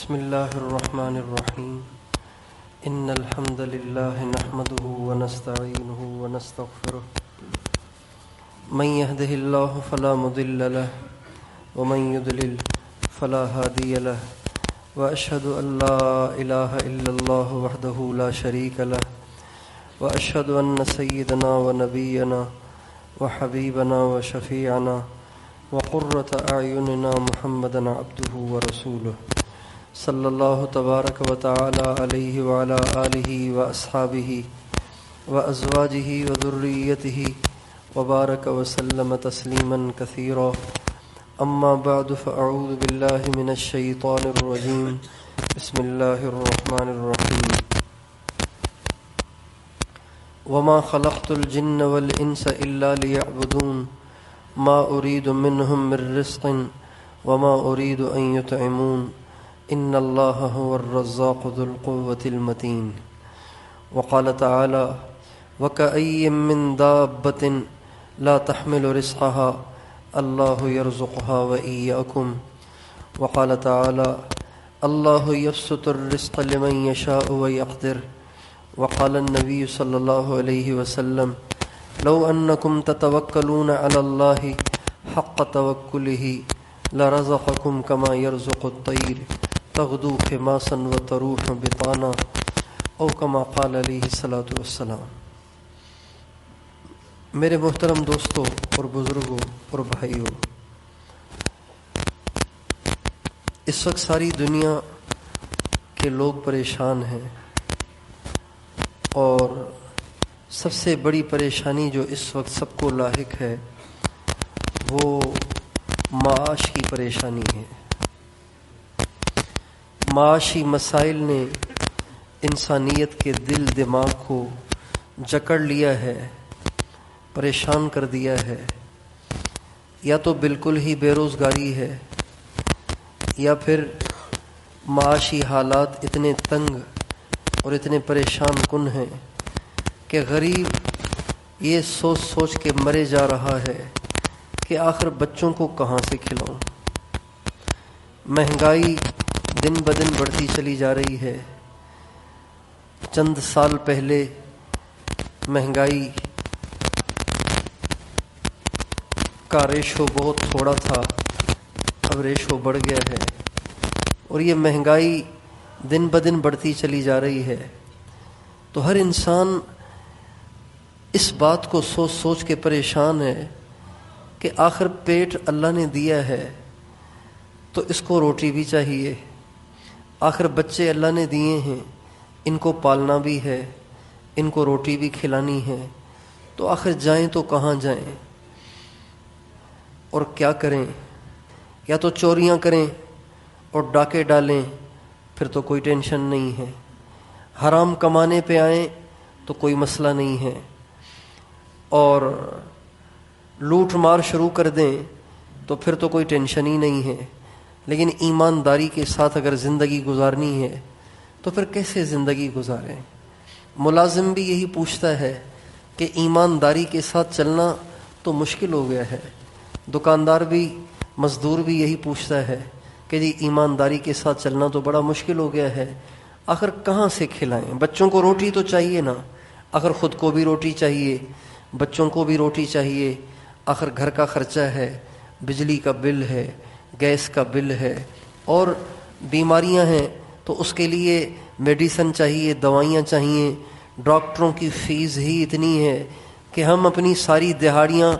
بسم الله الرحمن الرحيم إن الحمد لله نحمده ونستعينه ونستغفره من يهده الله فلا مضل له ومن يضلل فلا هادي له وأشهد أن لا إله إلا الله وحده لا شريك له وأشهد أن سيدنا ونبينا وحبيبنا وشفيعنا وقرة أعيننا محمدا عبده ورسوله صلی اللہ تبارک و تعالی علیہ وعلی آلہ واصحابہ وازواجہ وذریتہ وبارک وسلم تسلیما کثیرا اما بعد فاعوذ باللہ من الشیطان الرجیم بسم اللہ الرحمن الرحیم وما خلقت الجن والانس الا لیعبدون ما اريد منهم من رزق وما اريد ان يطعمون ان اللہ هو الرزاق ذو القوة المتین وقال تعالی وكأي من دابة لا تحمل رزقها اللہ يرزقها وإياكم وقال تعالی اللہ يبسط الرزق لمن يشاء ويقدر وقال النبي صلی اللہ علیہ وسلم لو انکم تتوکلون علی اللہ حق توکلہ لرزقکم کما يرزق الطیر تغدو خماسا وتروح بطانا او کما قال علیہ الصلوۃ والسلام۔ میرے محترم دوستوں اور بزرگوں اور بھائیوں، اس وقت ساری دنیا کے لوگ پریشان ہیں، اور سب سے بڑی پریشانی جو اس وقت سب کو لاحق ہے وہ معاش کی پریشانی ہے۔ معاشی مسائل نے انسانیت کے دل دماغ کو جکڑ لیا ہے، پریشان کر دیا ہے۔ یا تو بالکل ہی بے روزگاری ہے، یا پھر معاشی حالات اتنے تنگ اور اتنے پریشان کن ہیں کہ غریب یہ سوچ سوچ کے مرے جا رہا ہے کہ آخر بچوں کو کہاں سے کھلاؤں۔ مہنگائی دن بدن بڑھتی چلی جا رہی ہے۔ چند سال پہلے مہنگائی کا ریشو بہت تھوڑا تھا، اب ریشو بڑھ گیا ہے، اور یہ مہنگائی دن بدن بڑھتی چلی جا رہی ہے۔ تو ہر انسان اس بات کو سوچ سوچ کے پریشان ہے کہ آخر پیٹ اللہ نے دیا ہے تو اس کو روٹی بھی چاہیے، آخر بچے اللہ نے دیے ہیں، ان کو پالنا بھی ہے، ان کو روٹی بھی کھلانی ہے، تو آخر جائیں تو کہاں جائیں اور کیا کریں؟ یا تو چوریاں کریں اور ڈاکے ڈالیں، پھر تو کوئی ٹینشن نہیں ہے۔ حرام کمانے پہ آئیں تو کوئی مسئلہ نہیں ہے، اور لوٹ مار شروع کر دیں تو پھر تو کوئی ٹینشن ہی نہیں ہے۔ لیکن ایمانداری کے ساتھ اگر زندگی گزارنی ہے تو پھر کیسے زندگی گزاریں؟ ملازم بھی یہی پوچھتا ہے کہ ایمانداری کے ساتھ چلنا تو مشکل ہو گیا ہے، دکاندار بھی، مزدور بھی یہی پوچھتا ہے کہ جی ایمانداری کے ساتھ چلنا تو بڑا مشکل ہو گیا ہے، آخر کہاں سے کھلائیں؟ بچوں کو روٹی تو چاہیے نا، آخر خود کو بھی روٹی چاہیے، بچوں کو بھی روٹی چاہیے، آخر گھر کا خرچہ ہے، بجلی کا بل ہے، گیس کا بل ہے، اور بیماریاں ہیں تو اس کے لیے میڈیسن چاہیے، دوائیاں چاہیے۔ ڈاکٹروں کی فیس ہی اتنی ہے کہ ہم اپنی ساری دہاڑیاں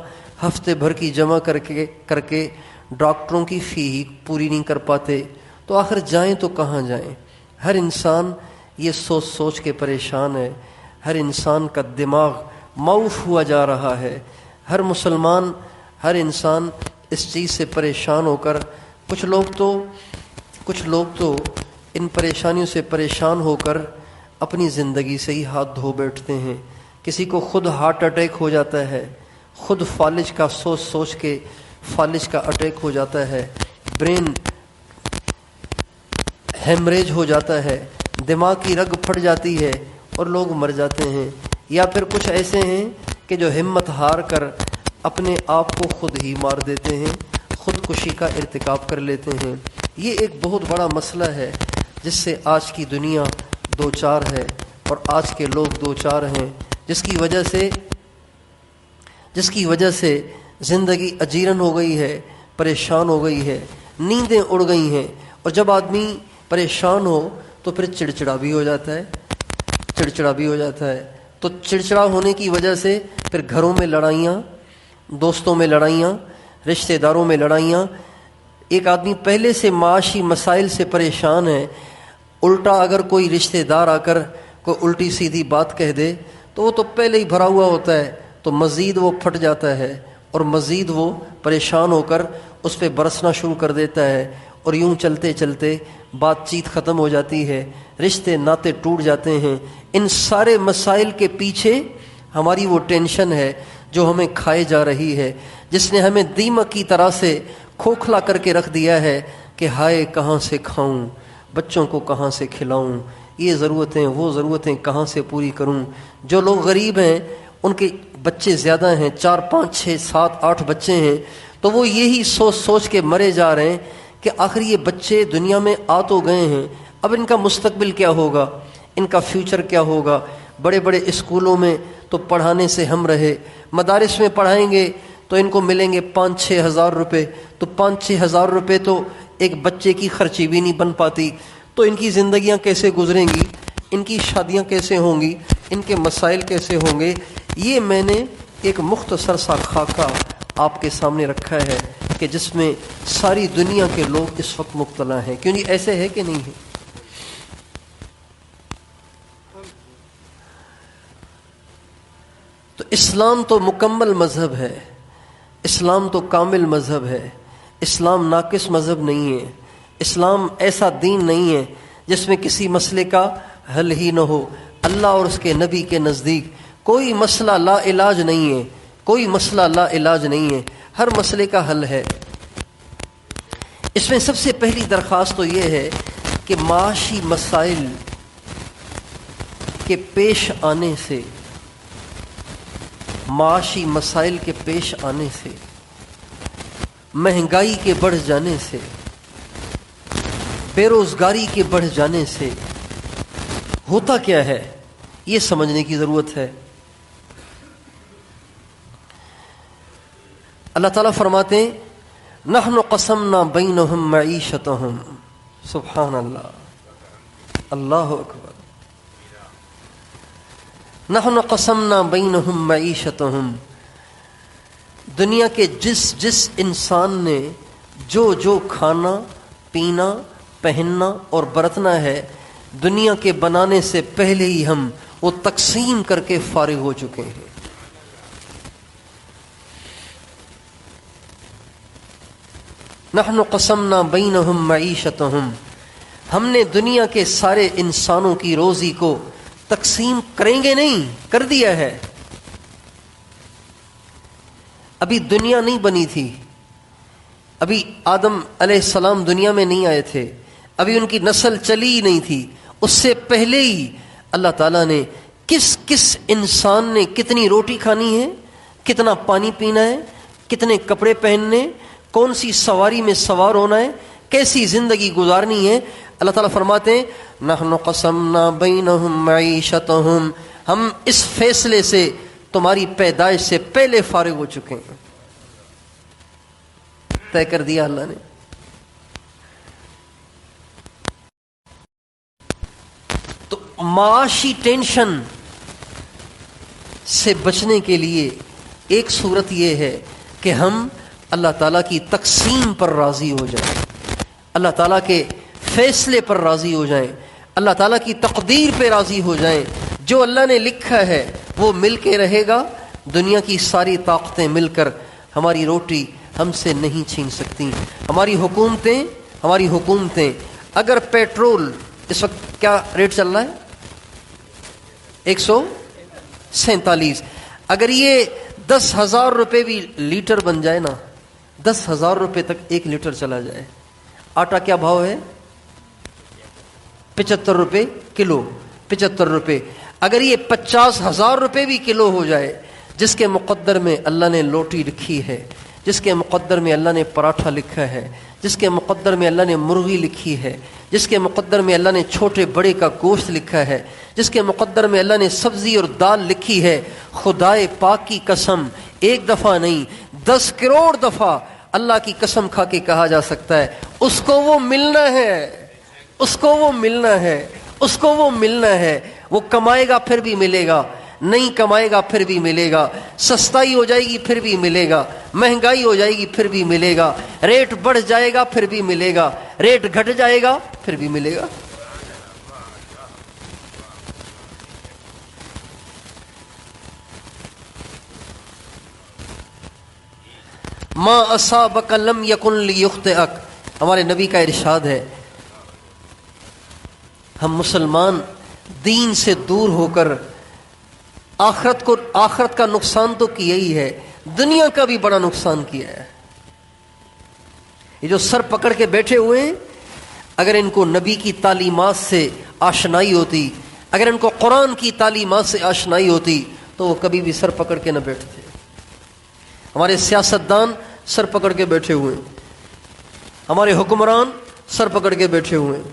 ہفتے بھر کی جمع کر کے ڈاکٹروں کی فی ہی پوری نہیں کر پاتے، تو آخر جائیں تو کہاں جائیں؟ ہر انسان یہ سوچ سوچ کے پریشان ہے، ہر انسان کا دماغ معوف ہوا جا رہا ہے، ہر مسلمان، ہر انسان اس چیز سے پریشان ہو کر، کچھ لوگ تو ان پریشانیوں سے پریشان ہو کر اپنی زندگی سے ہی ہاتھ دھو بیٹھتے ہیں۔ کسی کو خود ہارٹ اٹیک ہو جاتا ہے، خود فالج کا سوچ سوچ کے فالج کا اٹیک ہو جاتا ہے، برین ہیمریج ہو جاتا ہے، دماغ کی رگ پھٹ جاتی ہے اور لوگ مر جاتے ہیں۔ یا پھر کچھ ایسے ہیں کہ جو ہمت ہار کر اپنے آپ کو خود ہی مار دیتے ہیں، خودکشی کا ارتکاب کر لیتے ہیں۔ یہ ایک بہت بڑا مسئلہ ہے جس سے آج کی دنیا دو چار ہے اور آج کے لوگ دو چار ہیں، جس کی وجہ سے زندگی اجیرن ہو گئی ہے، پریشان ہو گئی ہے، نیندیں اڑ گئی ہیں، اور جب آدمی پریشان ہو تو پھر چڑچڑا بھی ہو جاتا ہے، تو چڑچڑا ہونے کی وجہ سے پھر گھروں میں لڑائیاں، دوستوں میں لڑائیاں، رشتہ داروں میں لڑائیاں۔ ایک آدمی پہلے سے معاشی مسائل سے پریشان ہے، الٹا اگر کوئی رشتہ دار آ کر کوئی الٹی سیدھی بات کہہ دے تو وہ تو پہلے ہی بھرا ہوا ہوتا ہے، تو مزید وہ پھٹ جاتا ہے اور مزید وہ پریشان ہو کر اس پہ برسنا شروع کر دیتا ہے، اور یوں چلتے چلتے بات چیت ختم ہو جاتی ہے، رشتے ناطے ٹوٹ جاتے ہیں۔ ان سارے مسائل کے پیچھے ہماری وہ ٹینشن ہے جو ہمیں کھائے جا رہی ہے، جس نے ہمیں دیمک کی طرح سے کھوکھلا کر کے رکھ دیا ہے کہ ہائے کہاں سے کھاؤں، بچوں کو کہاں سے کھلاؤں، یہ ضرورتیں وہ ضرورتیں کہاں سے پوری کروں۔ جو لوگ غریب ہیں ان کے بچے زیادہ ہیں، 4 5 6 7 8 بچے ہیں، تو وہ یہی سوچ کے مرے جا رہے ہیں کہ آخر یہ بچے دنیا میں آ تو گئے ہیں، اب ان کا مستقبل کیا ہوگا، ان کا فیوچر کیا ہوگا۔ بڑے بڑے اسکولوں میں تو پڑھانے سے ہم رہے، مدارس میں پڑھائیں گے تو ان کو ملیں گے 5-6 ہزار روپے، تو 5-6 ہزار روپے تو ایک بچے کی خرچی بھی نہیں بن پاتی، تو ان کی زندگیاں کیسے گزریں گی، ان کی شادیاں کیسے ہوں گی، ان کے مسائل کیسے ہوں گے۔ یہ میں نے ایک مختصر سا خاکہ آپ کے سامنے رکھا ہے کہ جس میں ساری دنیا کے لوگ اس وقت مبتلا ہیں، کیوں نہیں؟ ایسے ہے کہ نہیں ہے؟ تو اسلام تو مکمل مذہب ہے، اسلام تو کامل مذہب ہے، اسلام ناقص مذہب نہیں ہے، اسلام ایسا دین نہیں ہے جس میں کسی مسئلے کا حل ہی نہ ہو۔ اللہ اور اس کے نبی کے نزدیک کوئی مسئلہ لا علاج نہیں ہے، کوئی مسئلہ لا علاج نہیں ہے، ہر مسئلے کا حل ہے۔ اس میں سب سے پہلی درخواست تو یہ ہے کہ معاشی مسائل کے پیش آنے سے، معاشی مسائل کے پیش آنے سے، مہنگائی کے بڑھ جانے سے، بے روزگاری کے بڑھ جانے سے ہوتا کیا ہے، یہ سمجھنے کی ضرورت ہے۔ اللہ تعالیٰ فرماتے ہیں نحن قسمنا بینہم معیشتہم، سبحان اللہ، اللہ اکبر، نحن قسمنا بینہم معیشتہم، دنیا کے جس انسان نے جو کھانا پینا پہننا اور برتنا ہے، دنیا کے بنانے سے پہلے ہی ہم وہ تقسیم کر کے فارغ ہو چکے ہیں۔ نحن قسمنا بینہم معیشتہم، ہم نے دنیا کے سارے انسانوں کی روزی کو تقسیم کریں گے نہیں، کر دیا ہے۔ ابھی دنیا نہیں بنی تھی، ابھی آدم علیہ السلام دنیا میں نہیں آئے تھے، ابھی ان کی نسل چلی ہی نہیں تھی، اس سے پہلے ہی اللہ تعالیٰ نے کس انسان نے کتنی روٹی کھانی ہے، کتنا پانی پینا ہے، کتنے کپڑے پہننے، کون سی سواری میں سوار ہونا ہے، کیسی زندگی گزارنی ہے، اللہ تعالیٰ فرماتے ہیں نحن قسمنا بینہم معیشتہم، ہم اس فیصلے سے تمہاری پیدائش سے پہلے فارغ ہو چکے ہیں، طے کر دیا اللہ نے۔ تو معاشی ٹینشن سے بچنے کے لیے ایک صورت یہ ہے کہ ہم اللہ تعالیٰ کی تقسیم پر راضی ہو جائیں، اللہ تعالیٰ کے فیصلے پر راضی ہو جائیں، اللہ تعالیٰ کی تقدیر پہ راضی ہو جائیں۔ جو اللہ نے لکھا ہے وہ مل کے رہے گا، دنیا کی ساری طاقتیں مل کر ہماری روٹی ہم سے نہیں چھین سکتی۔ ہماری حکومتیں اگر پیٹرول اس وقت کیا ریٹ چل رہا ہے، 147، اگر یہ 10,000 روپے بھی لیٹر بن جائے نا، 10,000 روپے تک 1 لیٹر چلا جائے، آٹا کیا بھاؤ ہے، 75 روپے کلو، 75 روپے، اگر یہ 50,000 روپے بھی کلو ہو جائے، جس کے مقدر میں اللہ نے روٹی رکھی ہے، جس کے مقدر میں اللہ نے پراٹھا لکھا ہے، جس کے مقدر میں اللہ نے مرغی لکھی ہے، جس کے مقدر میں اللہ نے چھوٹے بڑے کا گوشت لکھا ہے، جس کے مقدر میں اللہ نے سبزی اور دال لکھی ہے، خدائے پاک کی قسم ایک دفعہ نہیں 10 کروڑ دفعہ اللہ کی قسم کھا کے کہا جا سکتا ہے اس کو وہ ملنا ہے، اس کو وہ ملنا ہے، اس کو وہ ملنا ہے۔ وہ کمائے گا پھر بھی ملے گا، نہیں کمائے گا پھر بھی ملے گا، سستائی ہو جائے گی پھر بھی ملے گا، مہنگائی ہو جائے گی پھر بھی ملے گا، ریٹ بڑھ جائے گا پھر بھی ملے گا، ریٹ گھٹ جائے گا پھر بھی ملے گا۔ ما اصابک لم یکن لیخطئک، ہمارے نبی کا ارشاد ہے۔ ہم مسلمان دین سے دور ہو کر آخرت کا نقصان تو کیا ہی ہے، دنیا کا بھی بڑا نقصان کیا ہے۔ یہ جو سر پکڑ کے بیٹھے ہوئے ہیں، اگر ان کو نبی کی تعلیمات سے آشنائی ہوتی، اگر ان کو قرآن کی تعلیمات سے آشنائی ہوتی تو وہ کبھی بھی سر پکڑ کے نہ بیٹھتے۔ ہمارے سیاستدان سر پکڑ کے بیٹھے ہوئے ہیں، ہمارے حکمران سر پکڑ کے بیٹھے ہوئے ہیں،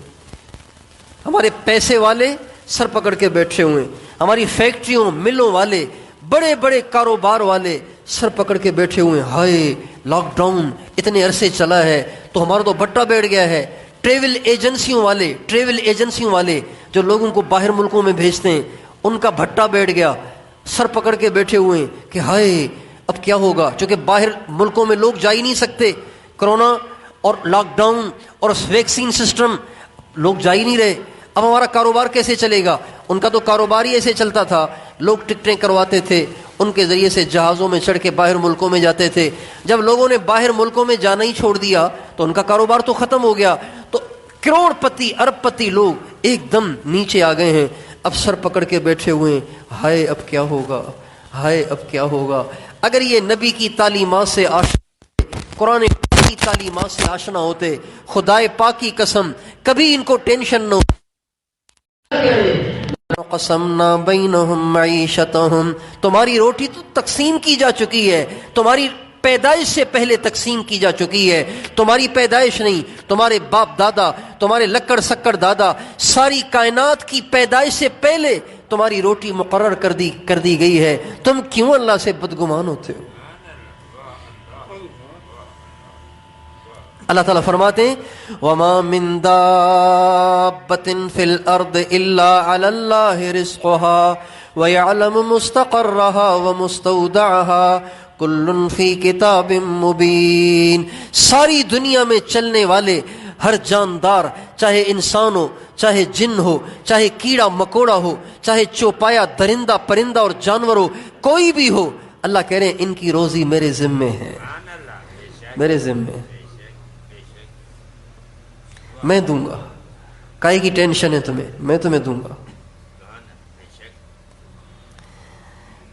ہمارے پیسے والے سر پکڑ کے بیٹھے ہوئے ہیں، ہماری فیکٹریوں ملوں والے بڑے بڑے کاروبار والے سر پکڑ کے بیٹھے ہوئے ہیں۔ ہائے لاک ڈاؤن اتنے عرصے چلا ہے تو ہمارا تو بٹا بیٹھ گیا ہے۔ ٹریول ایجنسیوں والے جو لوگوں کو باہر ملکوں میں بھیجتے ہیں ان کا بھٹا بیٹھ گیا، سر پکڑ کے بیٹھے ہوئے ہیں کہ ہائے اب کیا ہوگا، چونکہ باہر ملکوں میں لوگ جا ہی نہیں سکتے، کرونا اور لاک ڈاؤن اور ویکسین سسٹم، لوگ جا ہی نہیں رہے، اب ہمارا کاروبار کیسے چلے گا؟ ان کا تو کاروبار ہی ایسے چلتا تھا، لوگ ٹکٹیں کرواتے تھے، ان کے ذریعے سے جہازوں میں چڑھ کے باہر ملکوں میں جاتے تھے۔ جب لوگوں نے باہر ملکوں میں جانا ہی چھوڑ دیا تو ان کا کاروبار تو ختم ہو گیا، تو کروڑ پتی ارب پتی لوگ ایک دم نیچے آ گئے ہیں، اب سر پکڑ کے بیٹھے ہوئے ہیں، ہائے اب کیا ہوگا، ہائے اب کیا ہوگا۔ اگر یہ نبی کی تعلیمات سے قرآن کی تعلیمات سے آشنا ہوتے، خدائے پاک کی قسم کبھی ان کو ٹینشن نہ ہو۔ قسمنا بینہم معیشتہم، تمہاری روٹی تو تقسیم کی جا چکی ہے، تمہاری پیدائش سے پہلے تقسیم کی جا چکی ہے، تمہاری پیدائش نہیں، تمہارے باپ دادا، تمہارے لکڑ سکڑ دادا، ساری کائنات کی پیدائش سے پہلے تمہاری روٹی مقرر کر دی گئی ہے، تم کیوں اللہ سے بدگمان ہوتے ہو؟ اللہ تعالیٰ فرماتے ہیں وَمَا مِن دَابَّةٍ فِي الْأَرْضِ إِلَّا عَلَى اللَّهِ رِزْقُهَا وَيَعْلَمُ مُسْتَقَرَّهَا وَمُسْتَوْدَعَهَا كُلٌّ فِي كِتَابٍ مُبِينٍ۔ ساری دنیا میں چلنے والے ہر جاندار، چاہے انسان ہو، چاہے جن ہو، چاہے کیڑا مکوڑا ہو، چاہے چوپایا درندہ پرندہ اور جانور ہو، کوئی بھی ہو، اللہ کہہ رہے ہیں ان کی روزی میرے ذمے ہے، میرے ذمے ہے، میں دوں گا، کائے کی ٹینشن ہے تمہیں، میں تمہیں دوں گا۔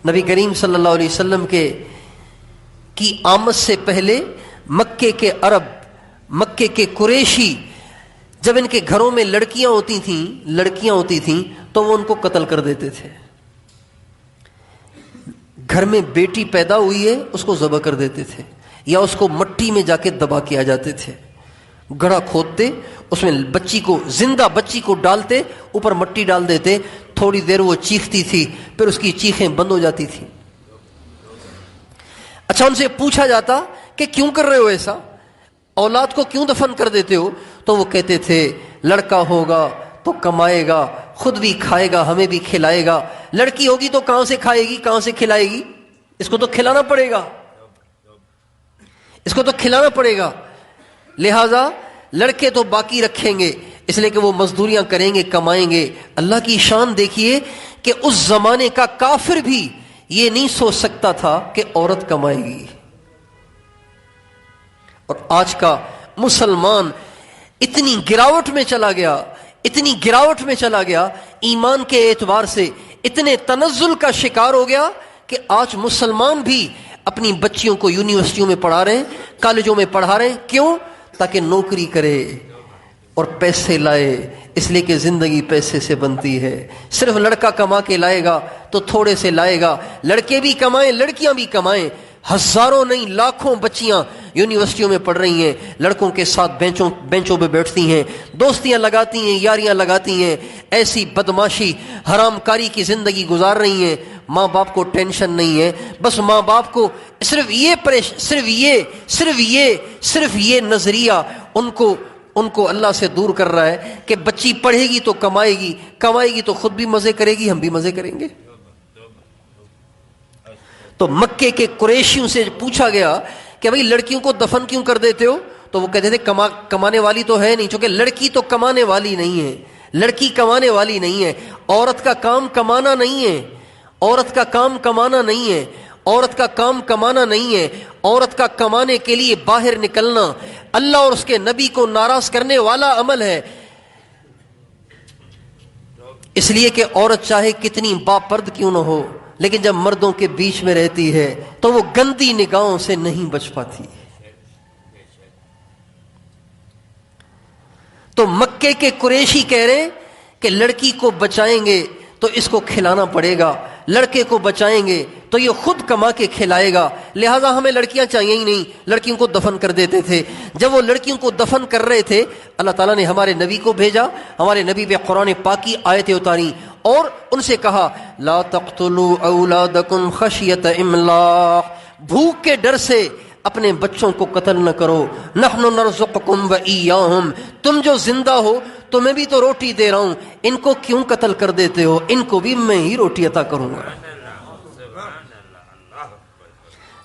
نبی کریم صلی اللہ علیہ وسلم کی آمد سے پہلے مکے کے عرب، مکے کے قریشی، جب ان کے گھروں میں لڑکیاں ہوتی تھیں تو وہ ان کو قتل کر دیتے تھے۔ گھر میں بیٹی پیدا ہوئی ہے اس کو ذبح کر دیتے تھے، یا اس کو مٹی میں جا کے دبا کے آ جاتے تھے، گڑھا کھودتے، اس میں زندہ بچی کو ڈالتے، اوپر مٹی ڈال دیتے، تھوڑی دیر وہ چیختی تھی، پھر اس کی چیخیں بند ہو جاتی تھی۔ اچھا ان سے پوچھا جاتا کہ کیوں کر رہے ہو ایسا، اولاد کو کیوں دفن کر دیتے ہو؟ تو وہ کہتے تھے لڑکا ہوگا تو کمائے گا، خود بھی کھائے گا، ہمیں بھی کھلائے گا، لڑکی ہوگی تو کہاں سے کھائے گی، کہاں سے کھلائے گی، اس کو تو کھلانا پڑے گا، اس کو تو کھلانا پڑے گا، لہذا لڑکے تو باقی رکھیں گے، اس لیے کہ وہ مزدوریاں کریں گے، کمائیں گے۔ اللہ کی شان دیکھیے کہ اس زمانے کا کافر بھی یہ نہیں سوچ سکتا تھا کہ عورت کمائے گی، اور آج کا مسلمان اتنی گراوٹ میں چلا گیا، ایمان کے اعتبار سے اتنے تنزل کا شکار ہو گیا کہ آج مسلمان بھی اپنی بچیوں کو یونیورسٹیوں میں پڑھا رہے ہیں، کالجوں میں پڑھا رہے ہیں، کیوں؟ تاکہ نوکری کرے اور پیسے لائے، اس لیے کہ زندگی پیسے سے بنتی ہے۔ صرف لڑکا کما کے لائے گا تو تھوڑے سے لائے گا، لڑکے بھی کمائیں لڑکیاں بھی کمائیں، ہزاروں نہیں لاکھوں بچیاں یونیورسٹیوں میں پڑھ رہی ہیں، لڑکوں کے ساتھ بینچوں پہ بیٹھتی ہیں، دوستیاں لگاتی ہیں، یاریاں لگاتی ہیں، ایسی بدماشی حرام کاری کی زندگی گزار رہی ہیں۔ ماں باپ کو ٹینشن نہیں ہے، بس ماں باپ کو صرف یہ نظریہ ان کو اللہ سے دور کر رہا ہے کہ بچی پڑھے گی تو کمائے گی تو خود بھی مزے کرے گی، ہم بھی مزے کریں گے۔ تو مکے کے قریشیوں سے پوچھا گیا کہ بھئی لڑکیوں کو دفن کیوں کر دیتے ہو؟ تو وہ کہتے تھے کمانے والی تو ہے نہیں، چونکہ لڑکی تو کمانے والی نہیں ہے، لڑکی کمانے والی نہیں ہے، عورت کا کام کمانا نہیں ہے، عورت کا کام کمانا نہیں ہے، عورت کا کام کمانا نہیں ہے، عورت کا کمانے کے لیے باہر نکلنا اللہ اور اس کے نبی کو ناراض کرنے والا عمل ہے۔ اس لیے کہ عورت چاہے کتنی باپرد کیوں نہ ہو، لیکن جب مردوں کے بیچ میں رہتی ہے تو وہ گندی نگاہوں سے نہیں بچ پاتی۔ تو مکے کے قریشی کہہ رہے ہیں کہ لڑکی کو بچائیں گے تو اس کو کھلانا پڑے گا، لڑکے کو بچائیں گے تو یہ خود کما کے کھلائے گا، لہٰذا ہمیں لڑکیاں چاہیے ہی نہیں، لڑکیوں کو دفن کر دیتے تھے۔ جب وہ لڑکیوں کو دفن کر رہے تھے، اللہ تعالیٰ نے ہمارے نبی کو بھیجا، ہمارے نبی پہ قرآن پاک کی آیتیں اتاری اور ان سے کہا لا تقتلوا اولادکم خشیۃ املاق، بھوک کے ڈر سے اپنے بچوں کو قتل نہ کرو، نحن نرزقکم وایاہم، تم جو زندہ ہو تمہیں بھی تو روٹی دے رہا ہوں، ان کو کیوں قتل کر دیتے ہو؟ ان کو بھی میں ہی روٹی عطا کروں گا۔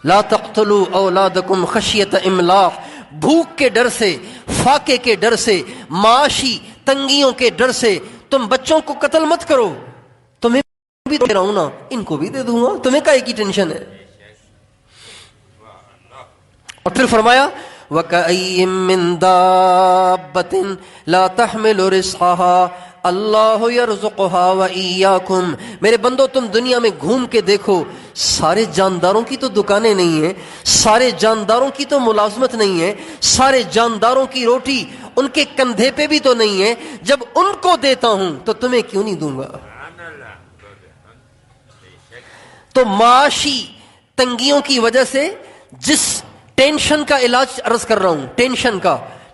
لا تقتلوا اولادکم خشیۃ املاق، بھوک کے ڈر سے، فاقے کے ڈر سے، معاشی تنگیوں کے ڈر سے تم بچوں کو قتل مت کرو، تمہیں بھی دے رہا ہوں نا، ان کو بھی دے دوں گا، تمہیں کائے کی ٹینشن ہے؟ اور پھر فرمایا وَكَأَيٍّ مِّن دَابَّةٍ لَا تَحْمِلُ رِزْقَهَا اللہ یرزقها وَإِيَّاكُمْ، میرے بندو تم دنیا میں گھوم کے دیکھو، سارے جانداروں کی تو دکانیں نہیں ہیں، سارے جانداروں کی تو ملازمت نہیں ہے، سارے جانداروں کی روٹی ان کے کندھے پہ بھی تو نہیں ہے، جب ان کو دیتا ہوں تو تمہیں کیوں نہیں دوں گا؟ تو معاشی تنگیوں کی وجہ سے جس ٹینشن کا علاج عرض کر رہا ہوں،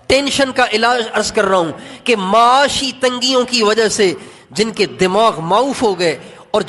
ٹینشن کا علاج عرض کر رہا ہوں کہ معاشی تنگیوں کی وجہ سے جن کے دماغ معوف ہو گئے اور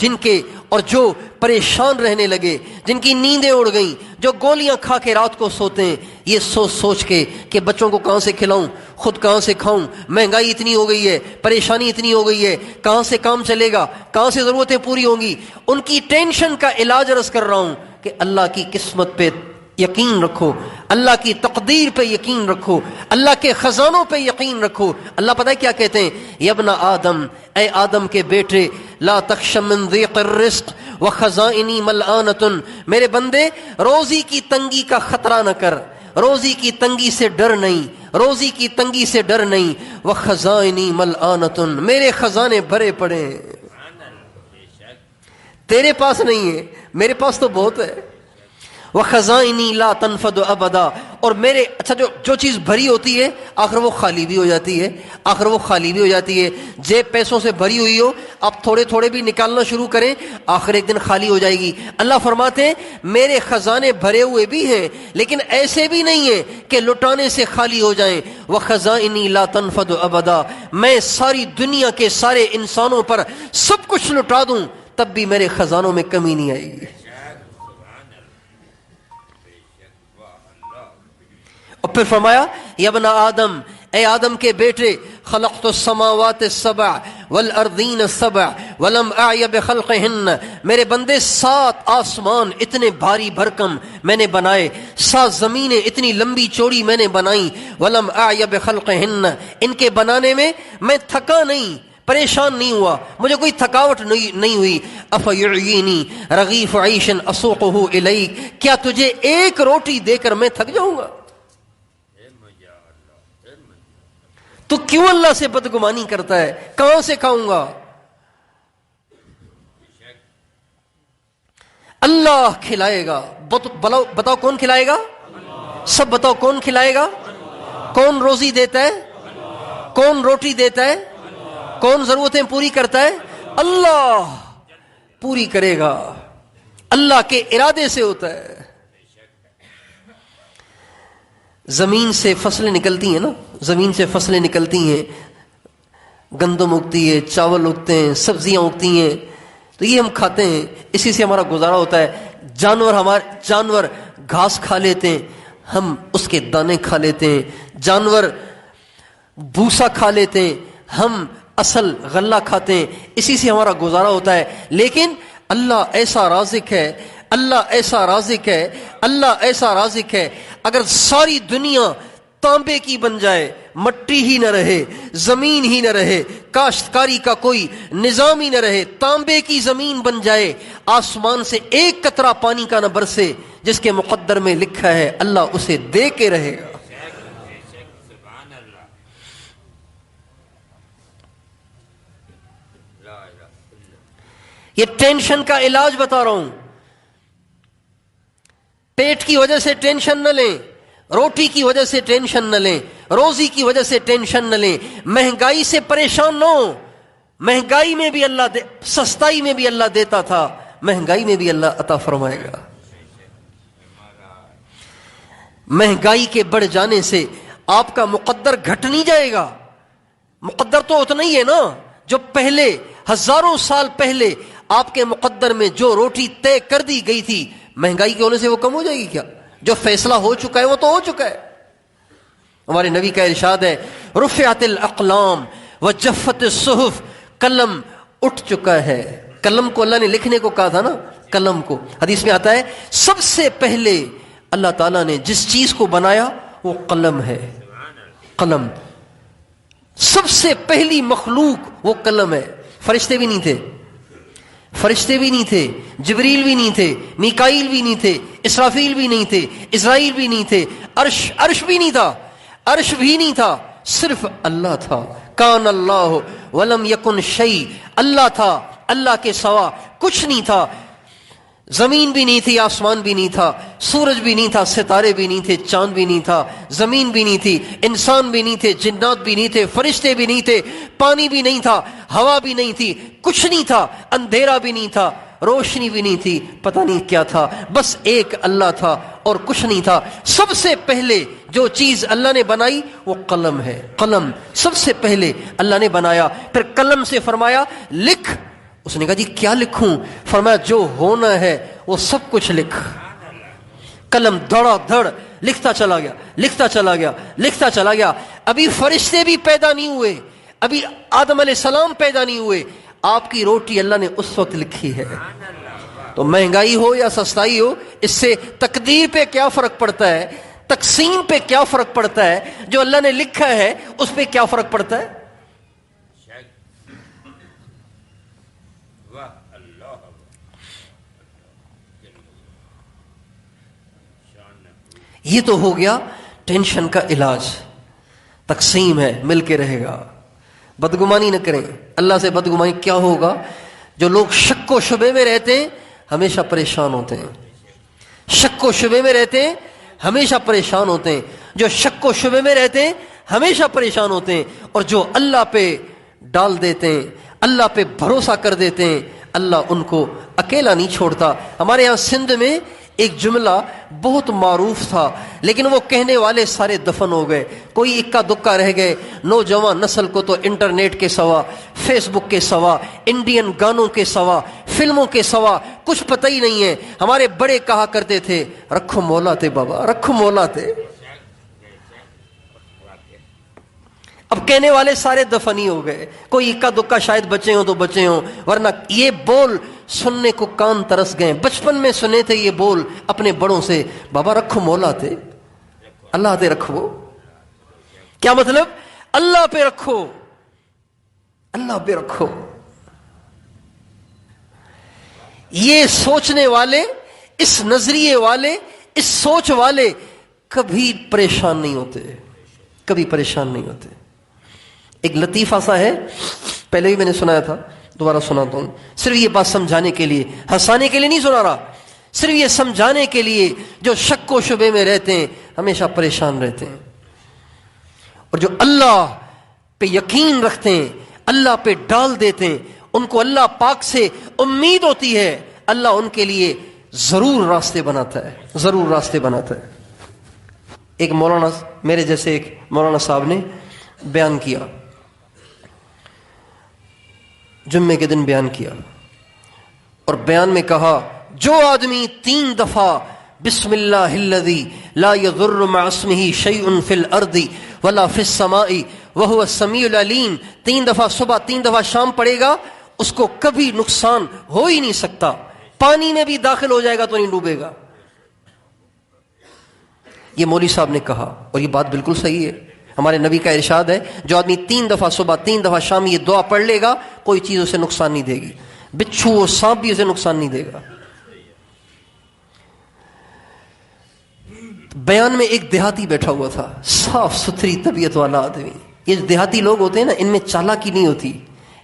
جو پریشان رہنے لگے، جن کی نیندیں اڑ گئیں، جو گولیاں کھا کے رات کو سوتے ہیں، یہ سوچ کے کہ بچوں کو کہاں سے کھلاؤں، خود کہاں سے کھاؤں، مہنگائی اتنی ہو گئی ہے، پریشانی اتنی ہو گئی ہے، کہاں سے کام چلے گا، کہاں سے ضرورتیں پوری ہوں گی، ان کی ٹینشن کا علاج عرض کر رہا ہوں کہ اللہ کی قسمت پہ یقین رکھو، اللہ کی تقدیر پہ یقین رکھو، اللہ کے خزانوں پہ یقین رکھو۔ اللہ پتہ ہے کیا کہتے ہیں؟ یا ابن آدم، اے آدم کے بیٹے، لا تخش من ضیق الرزق وخزائنی ملآنۃ، میرے بندے روزی کی تنگی کا خطرہ نہ کر، روزی کی تنگی سے ڈر نہیں، روزی کی تنگی سے ڈر نہیں، وخزائنی ملآنۃ، میرے خزانے بھرے پڑے ہیں، تیرے پاس نہیں ہے، میرے پاس تو بہت ہے۔ وَخَزَائِنِي لَا تَنْفَدُ أَبَدًا، اور میرے اچھا جو چیز بھری ہوتی ہے آخر وہ خالی بھی ہو جاتی ہے، جیب پیسوں سے بھری ہوئی ہو، آپ تھوڑے تھوڑے بھی نکالنا شروع کریں، آخر ایک دن خالی ہو جائے گی۔ اللہ فرماتے ہیں میرے خزانے بھرے ہوئے بھی ہیں لیکن ایسے بھی نہیں ہیں کہ لٹانے سے خالی ہو جائیں۔ وَخَزَائِنِي لَا تَنْفَدُ أَبَدًا، میں ساری دنیا کے سارے انسانوں پر سب کچھ لٹا دوں تب بھی میرے خزانوں میں کمی نہیں آئے گی۔ اور پھر فرمایا یا ابن آدم، اے آدم کے بیٹے، خلقت السماوات السبع والارضین السبع ولم اعی بخلقہن، میرے بندے 7 آسمان اتنے بھاری بھرکم میں نے بنائے، 7 زمینیں اتنی لمبی چوڑی میں نے بنائی، ولم اعی بخلقہن، ان کے بنانے میں میں تھکا نہیں، پریشان نہیں ہوا، مجھے کوئی تھکاوٹ نہیں ہوئی۔ افیعینی رغیف عیش اسوقہ الیک، کیا تجھے ایک روٹی دے کر میں تھک جاؤں گا؟ تو کیوں اللہ سے بدگمانی کرتا ہے؟ کہاں سے کھاؤں گا؟ اللہ کھلائے گا، بتاؤ کون کھلائے گا؟ سب بتاؤ کون کھلائے گا؟ کون روزی دیتا ہے؟ کون روٹی دیتا ہے؟ کون ضرورتیں پوری کرتا ہے؟ اللہ پوری کرے گا، اللہ کے ارادے سے ہوتا ہے۔ زمین سے فصلیں نکلتی ہیں نا، زمین سے فصلیں نکلتی ہیں، گندم اگتی ہے، چاول اگتے ہیں، سبزیاں اگتی ہیں، تو یہ ہم کھاتے ہیں، اسی سے ہمارا گزارا ہوتا ہے۔ جانور گھاس کھا لیتے ہیں، ہم اس کے دانے کھا لیتے ہیں، جانور بھوسا کھا لیتے ہیں، ہم اصل غلہ کھاتے ہیں، اسی سے ہمارا گزارا ہوتا ہے۔ لیکن اللہ ایسا رازق ہے، اللہ ایسا رازق ہے، اللہ ایسا رازق ہے، اگر ساری دنیا تانبے کی بن جائے، مٹی ہی نہ رہے، زمین ہی نہ رہے، کاشتکاری کا کوئی نظام ہی نہ رہے، تانبے کی زمین بن جائے، آسمان سے ایک قطرہ پانی کا نہ برسے، جس کے مقدر میں لکھا ہے اللہ اسے دے کے رہے گا۔ یہ ٹینشن کا علاج بتا رہا ہوں۔ پیٹ کی وجہ سے ٹینشن نہ لیں، روٹی کی وجہ سے ٹینشن نہ لیں، روزی کی وجہ سے ٹینشن نہ لیں، مہنگائی سے پریشان نہ ہو۔ مہنگائی میں بھی اللہ سستائی میں بھی اللہ دیتا تھا، مہنگائی میں بھی اللہ عطا فرمائے گا۔ مہنگائی کے بڑھ جانے سے آپ کا مقدر گھٹ نہیں جائے گا، مقدر تو اتنا ہی ہے نا جو پہلے ہزاروں سال پہلے آپ کے مقدر میں جو روٹی طے کر دی گئی تھی، مہنگائی کے ہونے سے وہ کم ہو جائے گی کیا؟ جو فیصلہ ہو چکا ہے وہ تو ہو چکا ہے۔ ہمارے نبی کا ارشاد ہے رفعت الاقلام وجفت الصحف، قلم اٹھ چکا ہے۔ قلم کو اللہ نے لکھنے کو کہا تھا نا، قلم کو، حدیث میں آتا ہے سب سے پہلے اللہ تعالیٰ نے جس چیز کو بنایا وہ قلم ہے۔ قلم سب سے پہلی مخلوق وہ قلم ہے۔ فرشتے بھی نہیں تھے، فرشتے بھی نہیں تھے، جبریل بھی نہیں تھے، میکائیل بھی نہیں تھے، اسرافیل بھی نہیں تھے، اسرائیل بھی نہیں تھے، عرش بھی نہیں تھا، عرش بھی نہیں تھا، صرف اللہ تھا۔ کان اللہ ولم یکن شیء، اللہ تھا، اللہ کے سوا کچھ نہیں تھا۔ زمین بھی نہیں تھی، آسمان بھی نہیں تھا، سورج بھی نہیں تھا، ستارے بھی نہیں تھے، چاند بھی نہیں تھا، زمین بھی نہیں تھی، انسان بھی نہیں تھے، جنات بھی نہیں تھے، فرشتے بھی نہیں تھے، پانی بھی نہیں تھا، ہوا بھی نہیں تھی، کچھ نہیں تھا، اندھیرا بھی نہیں تھا، روشنی بھی نہیں تھی، پتہ نہیں کیا تھا، بس ایک اللہ تھا اور کچھ نہیں تھا۔ سب سے پہلے جو چیز اللہ نے بنائی وہ قلم ہے۔ قلم سب سے پہلے اللہ نے بنایا، پھر قلم سے فرمایا لکھ۔ اس نے کہا جی کیا لکھوں؟ فرمایا جو ہونا ہے وہ سب کچھ لکھ۔ قلم دھڑا دھڑ لکھتا چلا گیا، لکھتا چلا گیا، لکھتا چلا گیا۔ ابھی فرشتے بھی پیدا نہیں ہوئے، ابھی آدم علیہ السلام پیدا نہیں ہوئے، آپ کی روٹی اللہ نے اس وقت لکھی ہے۔ تو مہنگائی ہو یا سستائی ہو، اس سے تقدیر پہ کیا فرق پڑتا ہے، تقسیم پہ کیا فرق پڑتا ہے، جو اللہ نے لکھا ہے اس پہ کیا فرق پڑتا ہے؟ یہ تو ہو گیا ٹینشن کا علاج، تقسیم ہے، مل کے رہے گا۔ بدگمانی نہ کریں، اللہ سے بدگمانی کیا ہوگا؟ جو لوگ شک و شبے میں رہتے ہیں ہمیشہ پریشان ہوتے ہیں، شک و شبے میں رہتے ہیں ہمیشہ پریشان ہوتے ہیں، جو شک و شبے میں رہتے ہیں ہمیشہ پریشان ہوتے ہیں، اور جو اللہ پہ ڈال دیتے ہیں، اللہ پہ بھروسہ کر دیتے ہیں، اللہ ان کو اکیلا نہیں چھوڑتا۔ ہمارے یہاں سندھ میں ایک جملہ بہت معروف تھا، لیکن وہ کہنے والے سارے دفن ہو گئے، کوئی اکا دکا رہ گئے۔ نوجوان نسل کو تو انٹرنیٹ کے سوا، فیس بک کے سوا، انڈین گانوں کے سوا، فلموں کے سوا کچھ پتہ ہی نہیں ہے۔ ہمارے بڑے کہا کرتے تھے رکھو مولا تے بابا، رکھو مولا تے۔ اب کہنے والے سارے دفن ہی ہو گئے، کوئی اکا دکا شاید بچے ہوں تو بچے ہوں، ورنہ یہ بول سننے کو کان ترس گئے۔ بچپن میں سنے تھے یہ بول اپنے بڑوں سے، بابا رکھو مولا تے، اللہ تے رکھو۔ کیا مطلب؟ اللہ پہ رکھو، اللہ پہ رکھو۔ یہ سوچنے والے، اس نظریے والے، اس سوچ والے کبھی پریشان نہیں ہوتے، کبھی پریشان نہیں ہوتے۔ ایک لطیفہ سا ہے، پہلے بھی میں نے سنایا تھا، دوبارہ سناتا ہوں، صرف یہ بات سمجھانے کے لیے، ہنسانے کے لیے نہیں سنا رہا، صرف یہ سمجھانے کے لیے جو شک و شبے میں رہتے ہیں ہمیشہ پریشان رہتے ہیں، اور جو اللہ پہ یقین رکھتے ہیں، اللہ پہ ڈال دیتے ہیں، ان کو اللہ پاک سے امید ہوتی ہے، اللہ ان کے لیے ضرور راستے بناتا ہے، ضرور راستے بناتا ہے۔ ایک مولانا میرے جیسے ایک مولانا صاحب نے بیان کیا، جمعے کے دن بیان کیا، اور بیان میں کہا جو آدمی 3 دفعہ بسم اللہ الذی لا یضر مع اسمہ شیء فی الارض ولا فی السماء وہو السمیع العلیم 3 دفعہ صبح 3 دفعہ شام پڑھے گا، اس کو کبھی نقصان ہو ہی نہیں سکتا، پانی میں بھی داخل ہو جائے گا تو نہیں ڈوبے گا۔ یہ مولوی صاحب نے کہا، اور یہ بات بالکل صحیح ہے۔ ہمارے نبی کا ارشاد ہے جو آدمی 3 دفعہ صبح 3 دفعہ شام یہ دعا پڑھ لے گا کوئی چیز اسے نقصان نہیں دے گی، بچھو اور سانپ بھی اسے نقصان نہیں دے گا۔ بیان میں ایک دیہاتی بیٹھا ہوا تھا، صاف ستھری طبیعت والا آدمی۔ یہ دیہاتی لوگ ہوتے ہیں نا، ان میں چالاکی نہیں ہوتی،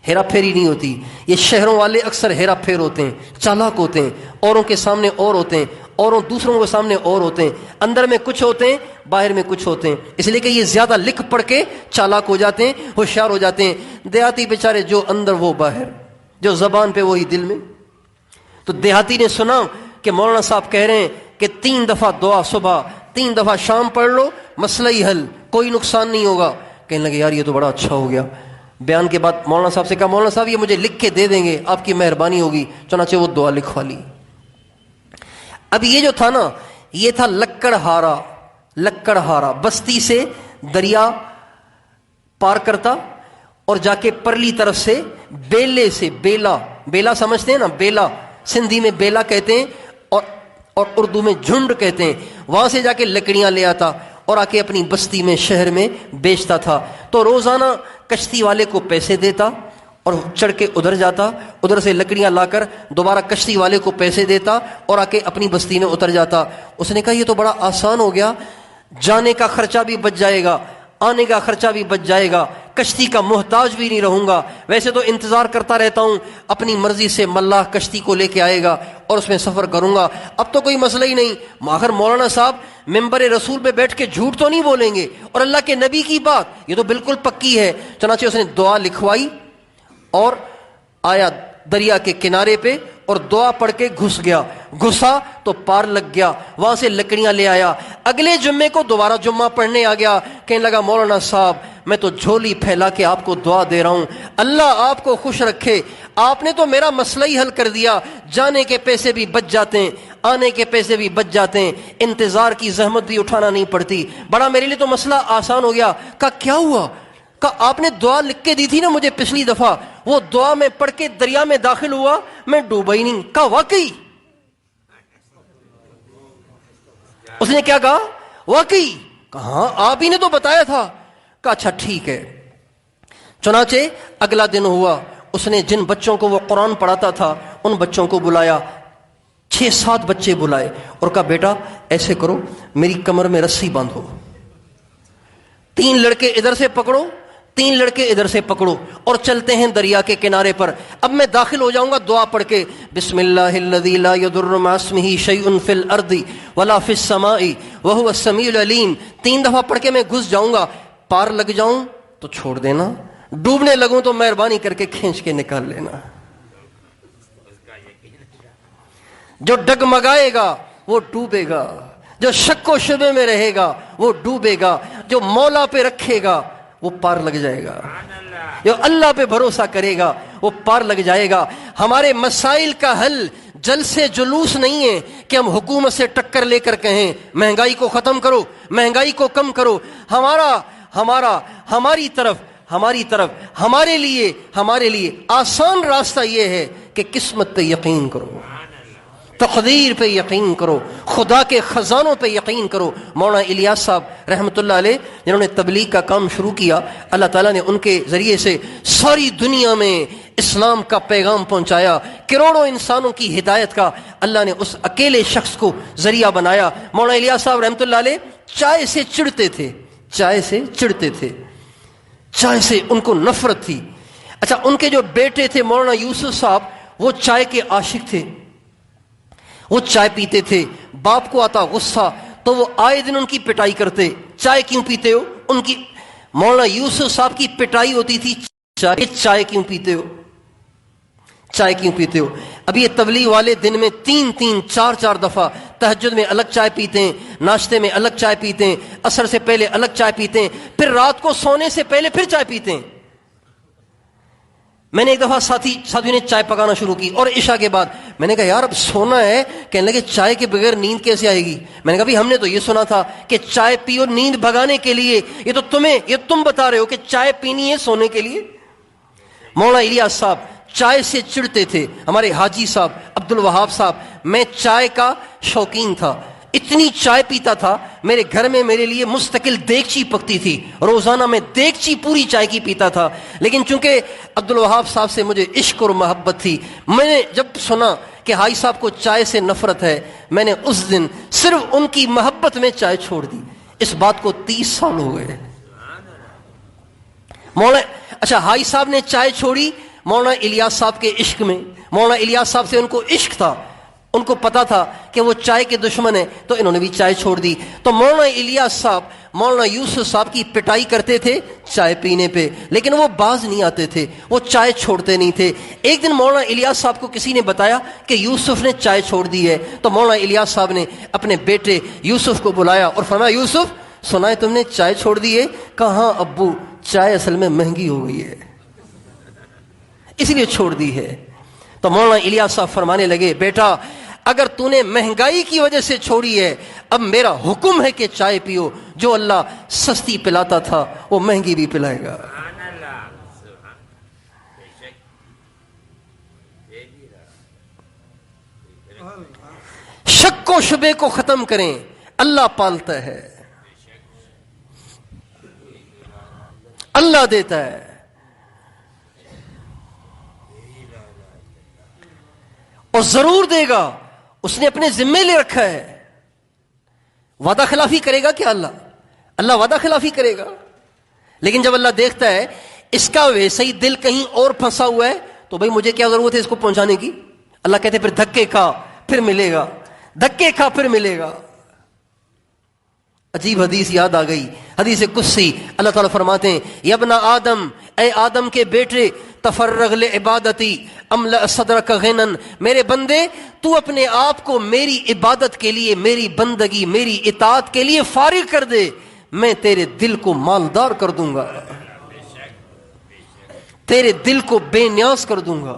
ہیرا پھیری نہیں ہوتی۔ یہ شہروں والے اکثر ہیرا پھیر ہوتے ہیں، چالاک ہوتے ہیں، اوروں کے سامنے اور ہوتے ہیں، اوروں دوسروں کے سامنے اور ہوتے ہیں، اندر میں کچھ ہوتے ہیں، باہر میں کچھ ہوتے ہیں، اس لیے کہ یہ زیادہ لکھ پڑھ کے چالاک ہو جاتے ہیں، ہوشیار ہو جاتے ہیں۔ دیہاتی بیچارے جو اندر وہ باہر، جو زبان پہ وہی دل میں۔ تو دیہاتی نے سنا کہ مولانا صاحب کہہ رہے ہیں کہ 3 دفعہ دعا صبح 3 دفعہ شام پڑھ لو، مسئلہ ہی حل، کوئی نقصان نہیں ہوگا۔ کہنے لگے یار یہ تو بڑا اچھا ہو گیا۔ بیان کے بعد مولانا صاحب سے کہا مولانا صاحب یہ مجھے لکھ کے دے دیں گے، آپ کی مہربانی ہوگی۔ چنانچہ وہ دعا لکھوا لی۔ اب یہ جو تھا نا، یہ تھا لکڑہارا بستی سے دریا پار کرتا اور جا کے پرلی طرف سے بیلے سے بیلا سمجھتے ہیں نا، بیلا سندھی میں بیلا کہتے ہیں اور اردو میں جھنڈ کہتے ہیں، وہاں سے جا کے لکڑیاں لے آتا اور آ کے اپنی بستی میں شہر میں بیچتا تھا۔ تو روزانہ کشتی والے کو پیسے دیتا اور چڑھ کے ادھر جاتا، ادھر سے لکڑیاں لا کر دوبارہ کشتی والے کو پیسے دیتا اور آ کے اپنی بستی میں اتر جاتا۔ اس نے کہا یہ تو بڑا آسان ہو گیا، جانے کا خرچہ بھی بچ جائے گا، آنے کا خرچہ بھی بچ جائے گا، کشتی کا محتاج بھی نہیں رہوں گا۔ ویسے تو انتظار کرتا رہتا ہوں، اپنی مرضی سے ملاح کشتی کو لے کے آئے گا اور اس میں سفر کروں گا، اب تو کوئی مسئلہ ہی نہیں۔ آخر مولانا صاحب ممبر رسول پہ بیٹھ کے جھوٹ تو نہیں بولیں گے، اور اللہ کے نبی کی بات یہ تو بالکل پکی ہے۔ چنانچہ اس نے دعا لکھوائی اور آیا دریا کے کنارے پہ اور دعا پڑھ کے گھسا تو پار لگ گیا، وہاں سے لکڑیاں لے آیا۔ اگلے جمعے کو دوبارہ جمعہ پڑھنے آ گیا، کہنے لگا مولانا صاحب میں تو جھولی پھیلا کے آپ کو دعا دے رہا ہوں، اللہ آپ کو خوش رکھے، آپ نے تو میرا مسئلہ ہی حل کر دیا، جانے کے پیسے بھی بچ جاتے ہیں، آنے کے پیسے بھی بچ جاتے ہیں، انتظار کی زحمت بھی اٹھانا نہیں پڑتی، بڑا میرے لیے تو مسئلہ آسان ہو گیا۔ کہا کیا ہوا؟ کہا آپ نے دعا لکھ کے دی تھی نا مجھے پچھلی دفعہ، وہ دعا میں پڑھ کے دریا میں داخل ہوا، میں ڈوبا ہی نہیں۔ کہا واقعی؟ اس نے کیا کہا؟ واقعی؟ کہا آپ ہی نے تو بتایا تھا۔ کہا اچھا ٹھیک ہے۔ چنانچہ اگلا دن ہوا، اس نے جن بچوں کو وہ قرآن پڑھاتا تھا ان بچوں کو بلایا، 6-7 بچے بلائے اور کہا بیٹا ایسے کرو، میری کمر میں رسی باندھو، 3 لڑکے ادھر سے پکڑو، 3 لڑکے ادھر سے پکڑو اور چلتے ہیں دریا کے کنارے پر۔ اب میں داخل ہو جاؤں گا دعا پڑھ کے، بسم اللہ الذی لا یضر مع اسمہ شیء فی الارض ولا فی السماء وہو السمیع العلیم 3 دفعہ پڑھ کے میں گھس جاؤں گا، پار لگ جاؤں تو چھوڑ دینا، ڈوبنے لگوں تو مہربانی کر کے کھینچ کے نکال لینا۔ جو ڈگمگائے گا وہ ڈوبے گا، جو شک و شبے میں رہے گا وہ ڈوبے گا، جو مولا پہ رکھے گا وہ پار لگ جائے گا، جو اللہ پہ بھروسہ کرے گا وہ پار لگ جائے گا۔ ہمارے مسائل کا حل جلسے جلوس نہیں ہے کہ ہم حکومت سے ٹکر لے کر کہیں مہنگائی کو ختم کرو، مہنگائی کو کم کرو۔ ہمارے لیے آسان راستہ یہ ہے کہ قسمت پہ یقین کرو، تقدیر پہ یقین کرو، خدا کے خزانوں پہ یقین کرو۔ مولانا الیاس صاحب رحمۃ اللہ علیہ جنہوں نے تبلیغ کا کام شروع کیا، اللہ تعالیٰ نے ان کے ذریعے سے ساری دنیا میں اسلام کا پیغام پہنچایا، کروڑوں انسانوں کی ہدایت کا اللہ نے اس اکیلے شخص کو ذریعہ بنایا۔ مولانا الیاس صاحب رحمۃ اللہ علیہ چائے سے چڑھتے تھے، چائے سے ان کو نفرت تھی۔ اچھا ان کے جو بیٹے تھے مولانا یوسف صاحب، وہ چائے کے عاشق تھے، وہ چائے پیتے تھے، باپ کو آتا غصہ تو وہ آئے دن ان کی پٹائی کرتے، چائے کیوں پیتے ہو؟ ان کی مولانا یوسف صاحب کی پٹائی ہوتی تھی، چائے کیوں پیتے ہو؟ چائے کیوں پیتے ہو؟ اب یہ تبلیغ والے دن میں 3 4 دفعہ تہجد میں الگ چائے پیتے ہیں، ناشتے میں الگ چائے پیتے ہیں، عصر سے پہلے الگ چائے پیتے ہیں، پھر رات کو سونے سے پہلے پھر چائے پیتے ہیں۔ میں نے ایک دفعہ ساتھیوں نے چائے پکانا شروع کی اور عشاء کے بعد میں نے کہا یار اب سونا ہے، کہنے لگے چائے کے بغیر نیند کیسے آئے گی؟ میں نے کہا بھی ہم نے تو یہ سنا تھا کہ چائے پیو نیند بھگانے کے لیے، یہ تم بتا رہے ہو کہ چائے پینی ہے سونے کے لیے؟ مولانا الیاس صاحب چائے سے چڑتے تھے، ہمارے حاجی صاحب عبد الوہاب صاحب۔ میں چائے کا شوقین تھا، اتنی چائے پیتا تھا، میرے گھر میں میرے لیے مستقل دیگچی پکتی تھی، روزانہ میں دیگچی پوری چائے کی پیتا تھا۔ لیکن چونکہ عبد الوہاب صاحب سے مجھے عشق اور محبت تھی، میں نے جب سنا کہ حاجی صاحب کو چائے سے نفرت ہے، میں نے اس دن صرف ان کی محبت میں چائے چھوڑ دی۔ اس بات کو 30 سال ہو گئے۔ اچھا حاجی صاحب نے چائے چھوڑی مولانا الیاس صاحب کے عشق میں۔ مولانا الیاس صاحب سے ان کو عشق تھا، ان کو پتا تھا کہ وہ چائے کے دشمن ہیں، تو انہوں نے بھی چائے چھوڑ دی۔ تو مولانا الیاس صاحب مولانا یوسف صاحب کی پٹائی کرتے تھے چائے پینے پہ، لیکن وہ باز نہیں آتے تھے، وہ چائے چھوڑتے نہیں تھے۔ ایک دن مولانا الیاس صاحب کو کسی نے بتایا کہ یوسف نے چائے چھوڑ دی ہے، تو مولانا الیاس صاحب نے اپنے بیٹے یوسف کو بلایا اور فرمایا یوسف سنا ہے تم نے چائے چھوڑ دی ہے؟ کہاں ابو، چائے اصل میں مہنگی ہو گئی ہے اس لیے چھوڑ دی ہے۔ تو مولانا الیاس صاحب فرمانے لگے بیٹا اگر تو نے مہنگائی کی وجہ سے چھوڑی ہے، اب میرا حکم ہے کہ چائے پیو، جو اللہ سستی پلاتا تھا وہ مہنگی بھی پلائے گا۔ شک و شبے کو ختم کریں، اللہ پالتا ہے، اللہ دیتا ہے، اور ضرور دے گا، اس نے اپنے ذمے لے رکھا ہے۔ وعدہ خلافی کرے گا کیا اللہ وعدہ خلافی کرے گا؟ لیکن جب اللہ دیکھتا ہے اس کا ویسا ہی دل کہیں اور پھنسا ہوا ہے تو بھائی مجھے کیا ضرورت ہے اس کو پہنچانے کی؟ اللہ کہتے پھر دھکے کھا پھر ملے گا، دھکے کھا پھر ملے گا۔ عجیب حدیث یاد آ گئی، حدیث قدسی، اللہ تعالیٰ فرماتے ہیں یا ابن آدم، اے آدم کے بیٹے، تفرغ لعبادتی املأ صدرک غنا، میرے بندے تو اپنے آپ کو میری عبادت کے لیے، میری بندگی، میری اطاعت کے لیے فارغ کر دے، میں تیرے دل کو مالدار کر دوں گا، تیرے دل کو بے نیاز کر دوں گا۔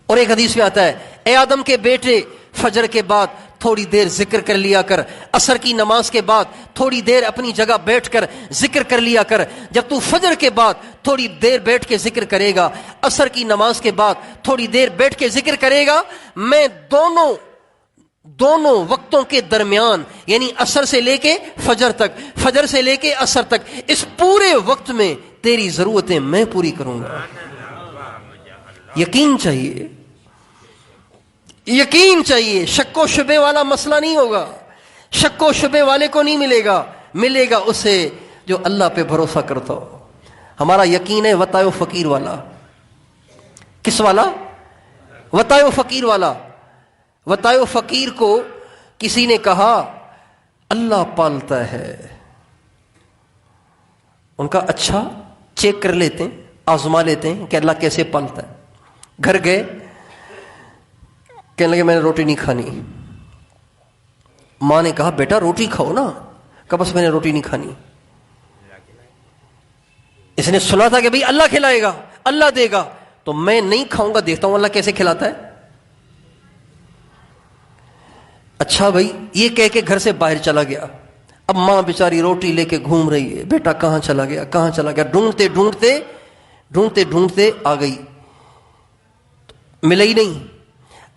اور ایک حدیث میں آتا ہے اے آدم کے بیٹے فجر کے بعد تھوڑی دیر ذکر کر لیا کر، عصر کی نماز کے بعد تھوڑی دیر اپنی جگہ بیٹھ کر ذکر کر لیا کر۔ جب تو فجر کے بعد تھوڑی دیر بیٹھ کے ذکر کرے گا، عصر کی نماز کے بعد تھوڑی دیر بیٹھ کے ذکر کرے گا، میں دونوں وقتوں کے درمیان یعنی عصر سے لے کے فجر تک، فجر سے لے کے عصر تک، اس پورے وقت میں تیری ضرورتیں میں پوری کروں گا۔ یقین چاہیے، یقین چاہیے، شک و شبے والا مسئلہ نہیں ہوگا، شک و شبے والے کو نہیں ملے گا، ملے گا اسے جو اللہ پہ بھروسہ کرتا ہو۔ ہمارا یقین ہے وطائے فقیر والا۔ کس والا؟ وطائے فقیر والا۔ وطائے فقیر کو کسی نے کہا اللہ پالتا ہے، ان کا اچھا چیک کر لیتے ہیں، آزما لیتے ہیں کہ اللہ کیسے پالتا ہے۔ گھر گئے، کہنے لگے میں نے روٹی نہیں کھانی۔ ماں نے کہا بیٹا روٹی کھاؤ نا، کہا بس میں نے روٹی نہیں کھانی۔ اس نے سنا تھا کہ بھئی اللہ کھلائے گا، اللہ دے گا، تو میں نہیں کھاؤں گا، دیکھتا ہوں اللہ کیسے کھلاتا ہے۔ اچھا بھائی، یہ کہہ کے گھر سے باہر چلا گیا۔ اب ماں بیچاری روٹی لے کے گھوم رہی ہے، بیٹا کہاں چلا گیا، کہاں چلا گیا، ڈھونڈتے ڈھونڈتے ڈھونڈتے ڈھونڈتے آ گئی، ملا ہی نہیں۔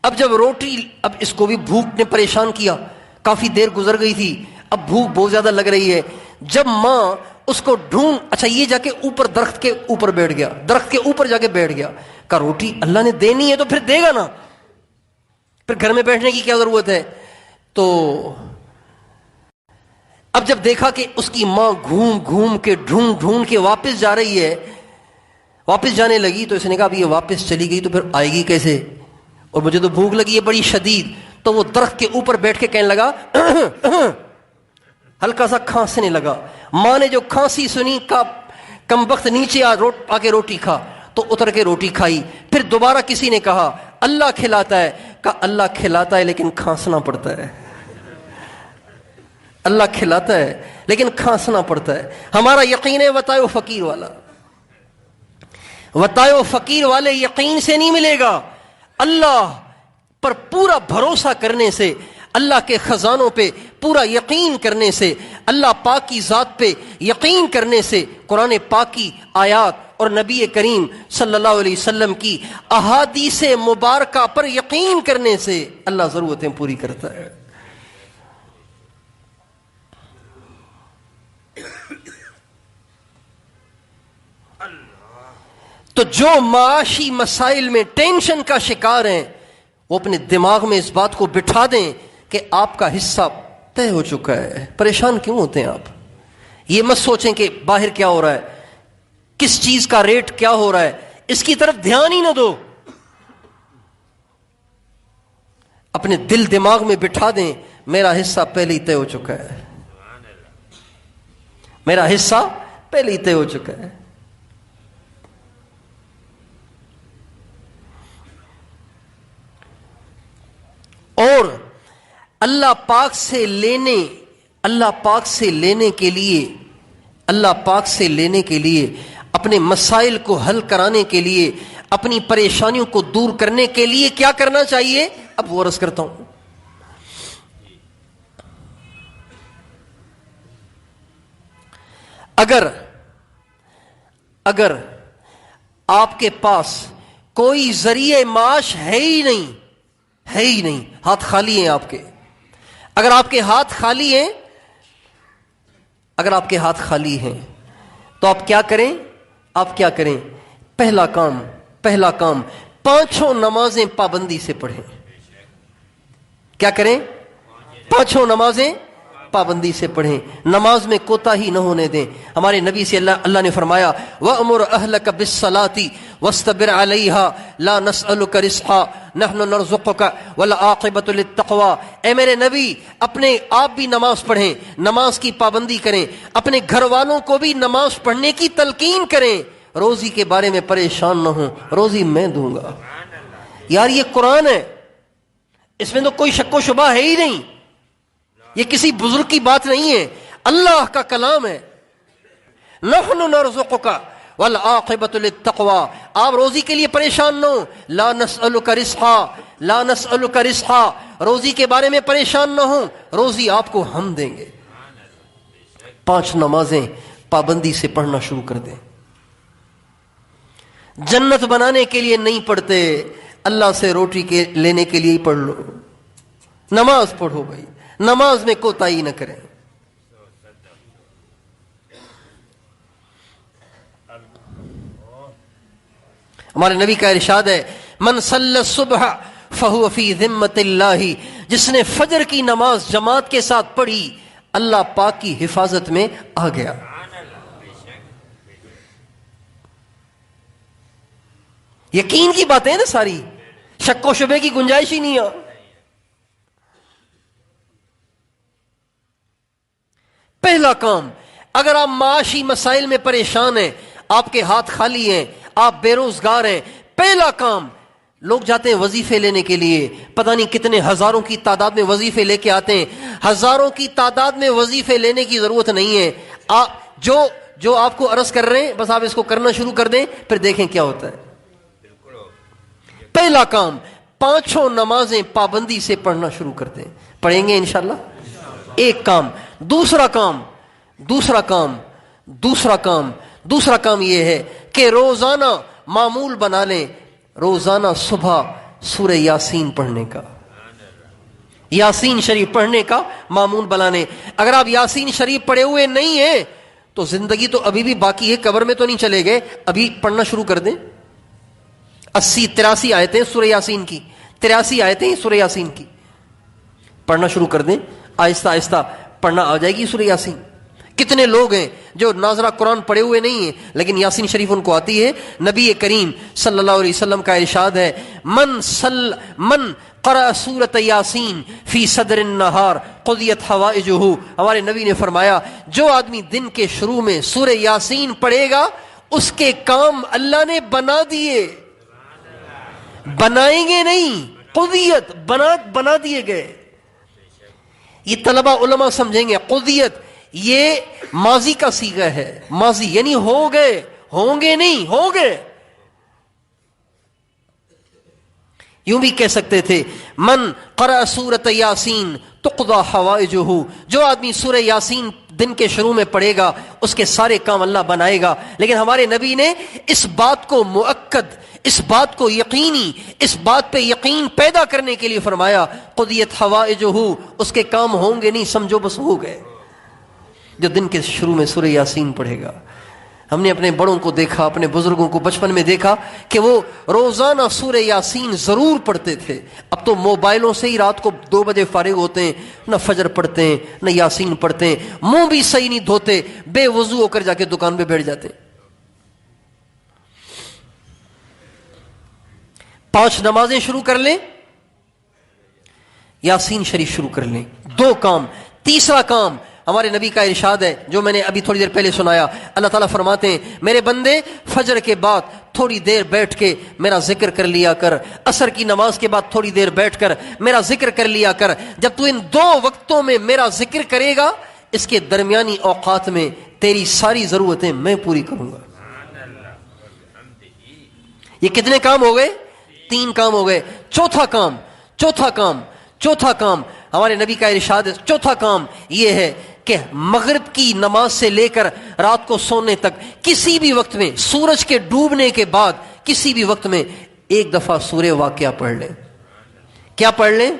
اب جب روٹی، اب اس کو بھی بھوک نے پریشان کیا، کافی دیر گزر گئی تھی، اب بھوک بہت زیادہ لگ رہی ہے۔ جب ماں اس کو ڈھونڈ، اچھا یہ جا کے اوپر درخت کے اوپر بیٹھ گیا، درخت کے اوپر جا کے بیٹھ گیا، کہا روٹی اللہ نے دینی ہے تو پھر دے گا نا، پھر گھر میں بیٹھنے کی کیا ضرورت ہے؟ تو اب جب دیکھا کہ اس کی ماں گھوم گھوم کے ڈھونڈ ڈھونڈ کے واپس جا رہی ہے، واپس جانے لگی، تو اس نے کہا اب یہ واپس چلی گئی تو پھر آئے گی کیسے، اور مجھے تو بھوک لگی ہے بڑی شدید۔ تو وہ درخت کے اوپر بیٹھ کے کہنے لگا ہلکا سا کھانسنے لگا. ماں نے جو کھانسی سنی کا کمبخت نیچے آ کے روٹی کھا, تو اتر کے روٹی کھائی. پھر دوبارہ کسی نے کہا اللہ کھلاتا ہے, کہا اللہ کھلاتا ہے لیکن کھانسنا پڑتا ہے. اللہ کھلاتا ہے لیکن کھانسنا پڑتا ہے. ہمارا یقین ہے وطائے و فقیر والا. وطائے و فقیر والے یقین سے نہیں ملے گا. اللہ پر پورا بھروسہ کرنے سے, اللہ کے خزانوں پہ پورا یقین کرنے سے, اللہ پاک کی ذات پہ یقین کرنے سے, قرآن پاک کی آیات اور نبی کریم صلی اللہ علیہ وسلم کی احادیث مبارکہ پر یقین کرنے سے اللہ ضرورتیں پوری کرتا ہے. تو جو معاشی مسائل میں ٹینشن کا شکار ہیں وہ اپنے دماغ میں اس بات کو بٹھا دیں کہ آپ کا حصہ طے ہو چکا ہے. پریشان کیوں ہوتے ہیں آپ؟ یہ مت سوچیں کہ باہر کیا ہو رہا ہے, کس چیز کا ریٹ کیا ہو رہا ہے, اس کی طرف دھیان ہی نہ دو. اپنے دل دماغ میں بٹھا دیں میرا حصہ پہلے ہی طے ہو چکا ہے, میرا حصہ پہلے ہی طے ہو چکا ہے. اور اللہ پاک سے لینے کے لیے اپنے مسائل کو حل کرانے کے لیے, اپنی پریشانیوں کو دور کرنے کے لیے کیا کرنا چاہیے؟ اب وہ عرض کرتا ہوں. اگر آپ کے پاس کوئی ذریعہ معاش ہے ہی نہیں, ہاتھ خالی ہیں آپ کے, اگر آپ کے ہاتھ خالی ہیں تو آپ کیا کریں؟ پہلا کام 5 نمازیں پابندی سے پڑھیں. کیا کریں؟ 5 نمازیں پابندی سے پڑھیں. نماز میں کوتاہی نہ ہونے دیں. ہمارے نبی سے اللہ نے فرمایا وَأْمُرْ أَهْلَكَ بِالصَّلَاةِ وَاسْتَبِرْ عَلَيْهَا لَا نَسْأَلُكَ رِزْقًا نَحْنُ نَرْزُقُكَ وَالْعَاقِبَةُ لِلتَّقْوَىٰ. اے میرے نبی, آپ بھی نماز پڑھیں, نماز کی پابندی کریں, اپنے گھر والوں کو بھی نماز پڑھنے کی تلقین کریں. روزی کے بارے میں پریشان نہ ہوں, روزی میں دوں گا. یار یہ قرآن ہے, اس میں تو کوئی شک و شبہ ہے ہی نہیں. یہ کسی بزرگ کی بات نہیں ہے, اللہ کا کلام ہے. نحن نرزقک والعاقبۃ للتقویٰ. آپ روزی کے لیے پریشان نہ ہو. لا نسألک رزقا, روزی کے بارے میں پریشان نہ ہو, روزی آپ کو ہم دیں گے. 5 نمازیں پابندی سے پڑھنا شروع کر دیں. جنت بنانے کے لیے نہیں پڑھتے, اللہ سے روٹی لینے کے لیے ہی پڑھ لو. نماز پڑھو بھائی, نماز میں کوتاہی نہ کریں. ہمارے نبی کا ارشاد ہے من صلی الصبح فہو فی ذمۃ اللہ, جس نے فجر کی نماز جماعت کے ساتھ پڑھی اللہ پاک کی حفاظت میں آ گیا. یقین کی باتیں نا ساری, شک و شبے کی گنجائش ہی نہیں ہے. پہلا کام, اگر آپ معاشی مسائل میں پریشان ہیں, آپ کے ہاتھ خالی ہیں, آپ بے روزگار ہیں, پہلا کام, لوگ جاتے ہیں وظیفے لینے کے لیے, پتہ نہیں کتنے ہزاروں کی تعداد میں وظیفے لے کے آتے ہیں. ہزاروں کی تعداد میں وظیفے لینے کی ضرورت نہیں ہے. جو آپ کو عرض کر رہے ہیں بس آپ اس کو کرنا شروع کر دیں, پھر دیکھیں کیا ہوتا ہے. پہلا کام 5 نمازیں پابندی سے پڑھنا شروع کر دیں. پڑھیں گے انشاءاللہ. ایک کام. دوسرا کام یہ ہے کہ روزانہ معمول بنا لیں, روزانہ صبح سورہ یاسین پڑھنے کا, یاسین شریف پڑھنے کا معمول بنا لیں. اگر آپ یاسین شریف پڑھے ہوئے نہیں ہیں تو زندگی تو ابھی بھی باقی ہے, قبر میں تو نہیں چلے گئے, ابھی پڑھنا شروع کر دیں. 83 آیتیں سورہ یاسین کی, 83 آیتیں سورہ یاسین کی, پڑھنا شروع کر دیں. آہستہ آہستہ پڑھنا آ جائے گی سورہ یاسین. کتنے لوگ ہیں جو ناظرہ قرآن پڑھے ہوئے نہیں ہیں لیکن یاسین شریف ان کو آتی ہے. نبی کریم صلی اللہ علیہ وسلم کا ارشاد ہے من قرأ سورۃ یاسین فی صدر النہار قضیت حوائجہ، ہمارے نبی نے فرمایا جو آدمی دن کے شروع میں سورہ یاسین پڑھے گا اس کے کام اللہ نے بنا دیے، بنائیں گے نہیں، قضیت بنا دیے گئے۔ یہ طلبہ علماء سمجھیں گے قضیت یہ ماضی کا صیغہ ہے، ماضی یعنی ہو گئے، ہوں گے نہیں، ہو گئے۔ یوں بھی کہہ سکتے تھے من قرأ سورۃ یاسین تقضی حوائجہ، جو آدمی سورہ یاسین دن کے شروع میں پڑھے گا اس کے سارے کام اللہ بنائے گا۔ لیکن ہمارے نبی نے اس بات کو مؤکد، اس بات کو یقینی، اس بات پہ یقین پیدا کرنے کے لیے فرمایا قضیت حوائجہ، اس کے کام ہوں گے نہیں، سمجھو بس ہو گئے۔ جو دن کے شروع میں سورہ یاسین پڑھے گا، ہم نے اپنے بڑوں کو دیکھا، اپنے بزرگوں کو بچپن میں دیکھا کہ وہ روزانہ سورہ یاسین ضرور پڑھتے تھے۔ اب تو موبائلوں سے ہی رات کو 2 بجے فارغ ہوتے ہیں، نہ فجر پڑھتے ہیں نہ یاسین پڑھتے ہیں، منہ بھی صحیح نہیں دھوتے، بے وضو ہو کر جا کے دکان پہ بیٹھ جاتے۔ 5 نمازیں شروع کر لیں، یاسین شریف شروع کر لیں، 2 کام۔ تیسرا کام ہمارے نبی کا ارشاد ہے جو میں نے ابھی تھوڑی دیر پہلے سنایا، اللہ تعالیٰ فرماتے ہیں میرے بندے فجر کے بعد تھوڑی دیر بیٹھ کے میرا ذکر کر لیا کر، عصر کی نماز کے بعد تھوڑی دیر بیٹھ کر میرا ذکر کر لیا کر۔ جب تو ان 2 وقتوں میں میرا ذکر کرے گا اس کے درمیانی اوقات میں تیری ساری ضرورتیں میں پوری کروں گا۔ یہ کتنے کام ہو گئے؟ 3 کام ہو گئے۔ چوتھا کام ہمارے نبی کا ارشاد ہے، چوتھا کام یہ ہے کہ مغرب کی نماز سے لے کر رات کو سونے تک کسی بھی وقت میں، سورج کے ڈوبنے کے بعد کسی بھی وقت میں 1 دفعہ سورہ واقعہ پڑھ لیں۔ کیا پڑھ لیں؟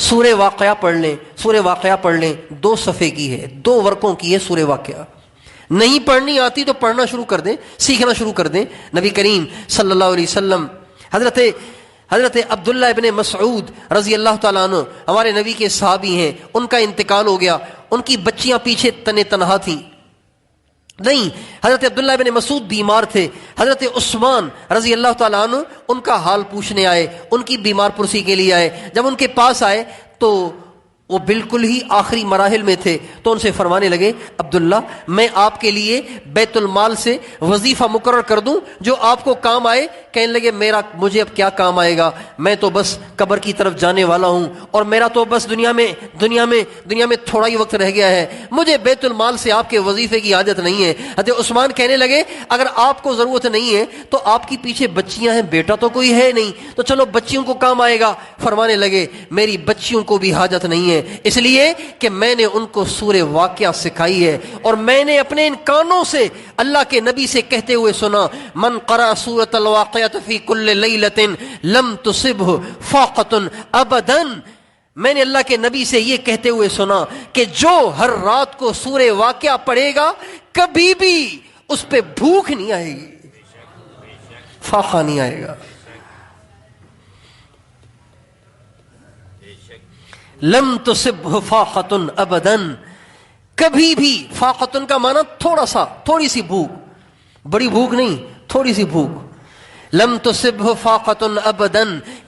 سورہ واقعہ پڑھ لیں۔ سورہ واقعہ پڑھ لیں، 2 صفحے کی ہے، 2 ورقوں کی ہے سورہ واقعہ۔ نہیں پڑھنی آتی تو پڑھنا شروع کر دیں، سیکھنا شروع کر دیں۔ نبی کریم صلی اللہ علیہ وسلم حضرت عبداللہ ابن مسعود رضی اللہ تعالیٰ عنہ ہمارے نبی کے صحابی ہیں، ان کا انتقال ہو گیا، ان کی بچیاں پیچھے تنہا تھیں۔ نہیں، حضرت عبداللہ ابن مسعود بیمار تھے، حضرت عثمان رضی اللہ تعالیٰ عنہ ان کا حال پوچھنے آئے، ان کی بیمار پرسی کے لیے آئے۔ جب ان کے پاس آئے تو وہ بالکل ہی آخری مراحل میں تھے، تو ان سے فرمانے لگے عبداللہ میں آپ کے لیے بیت المال سے وظیفہ مقرر کر دوں جو آپ کو کام آئے؟ کہنے لگے مجھے اب کیا کام آئے گا، میں تو بس قبر کی طرف جانے والا ہوں اور میرا تو بس دنیا میں تھوڑا ہی وقت رہ گیا ہے، مجھے بیت المال سے آپ کے وظیفے کی عادت نہیں ہے۔ حضرت عثمان کہنے لگے اگر آپ کو ضرورت نہیں ہے تو آپ کی پیچھے بچیاں ہیں، بیٹا تو کوئی ہے نہیں، تو چلو بچیوں کو کام آئے گا۔ فرمانے لگے میری بچیوں کو بھی حاجت نہیں ہے، اس لیے کہ میں نے ان کو سورہ واقعہ سکھائی ہے اور میں نے اپنے ان کانوں سے اللہ کے نبی سے کہتے ہوئے سنا من قرأ سورۃ الواقعہ فی کل لیلۃ لم تصبہ فاقۃ ابدا۔ میں نے اللہ کے نبی سے یہ کہتے ہوئے سنا کہ جو ہر رات کو سورہ واقعہ پڑھے گا کبھی بھی اس پہ بھوک نہیں آئے گی، فاقہ نہیں آئے گا۔ لم تصبہ فاقۃ ابدا، کبھی بھی۔ فاقۃ کا معنی تھوڑی سی بھوک، بڑی بھوک نہیں، تھوڑی سی بھوک۔ لم تصبہ فاقۃ ابدا،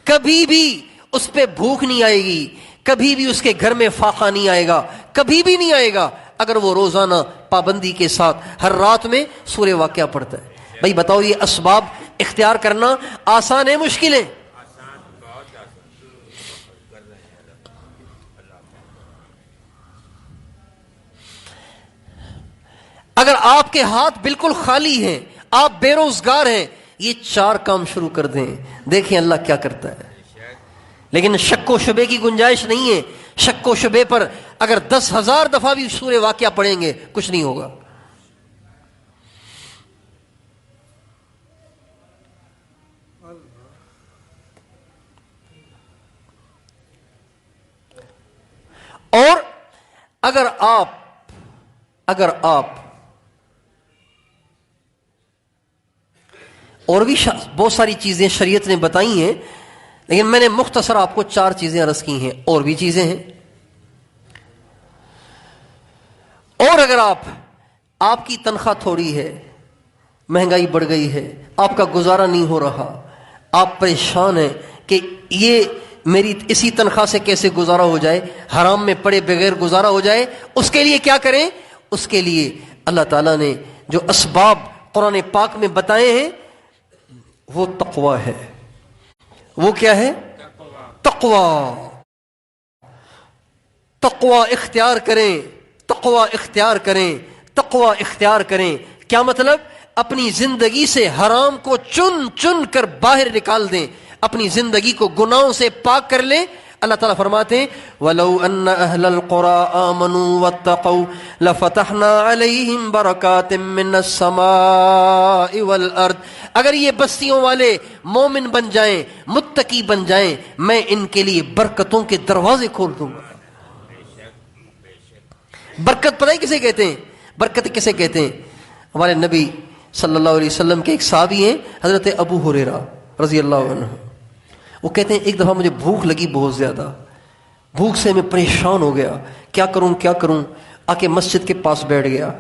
کبھی بھی اس پہ بھوک نہیں آئے گی، کبھی بھی اس کے گھر میں فاقہ نہیں آئے گا، کبھی بھی نہیں آئے گا اگر وہ روزانہ پابندی کے ساتھ ہر رات میں سورہ واقعہ پڑھتا ہے۔ بھائی بتاؤ یہ اسباب اختیار کرنا آسان ہے مشکل ہے؟ اگر آپ کے ہاتھ بالکل خالی ہیں، آپ بے روزگار ہیں، یہ 4 کام شروع کر دیں، دیکھیں اللہ کیا کرتا ہے۔ لیکن شک و شبے کی گنجائش نہیں ہے، شک و شبے پر اگر 10,000 دفعہ بھی سورہ واقعہ پڑھیں گے کچھ نہیں ہوگا۔ اور اگر آپ اور بھی بہت ساری چیزیں شریعت نے بتائی ہیں، لیکن میں نے مختصر آپ کو 4 چیزیں عرض کی ہیں، اور بھی چیزیں ہیں۔ اور اگر آپ کی تنخواہ تھوڑی ہے، مہنگائی بڑھ گئی ہے، آپ کا گزارا نہیں ہو رہا، آپ پریشان ہیں کہ میری اسی تنخواہ سے کیسے گزارا ہو جائے، حرام میں پڑے بغیر گزارا ہو جائے، اس کے لیے کیا کریں؟ اس کے لیے اللہ تعالیٰ نے جو اسباب قرآن پاک میں بتائے ہیں وہ تقوی ہے۔ وہ کیا ہے؟ تقوی۔ تقوی اختیار کریں، تقوی اختیار کریں، تقوی اختیار کریں۔ کیا مطلب؟ اپنی زندگی سے حرام کو چن چن کر باہر نکال دیں، اپنی زندگی کو گناہوں سے پاک کر لیں۔ اللہ تعالیٰ فرماتے ہیں وَلَوْ أَنَّ أَهْلَ الْقُرَىٰ آمَنُوا وَاتَّقَوْا لَفَتَحْنَا عَلَيْهِمْ بَرَكَاتٍ مِّنَ السَّمَاءِ وَالْأَرْضِ۔ اگر یہ بستیوں والے مومن بن جائیں، متقی بن جائیں، میں ان کے لیے برکتوں کے دروازے کھول دوں گا۔ برکت پتہ ہے کسے کہتے ہیں؟ برکت کسے کہتے ہیں؟ ہمارے نبی صلی اللہ علیہ وسلم کے ایک صحابی ہیں حضرت ابو ہریرہ رضی اللہ عنہ، وہ کہتے ہیں ایک دفعہ مجھے بھوک لگی بہت زیادہ، بھوک سے میں پریشان ہو گیا، کیا کروں کیا کروں، آ کے مسجد کے پاس بیٹھ گیا۔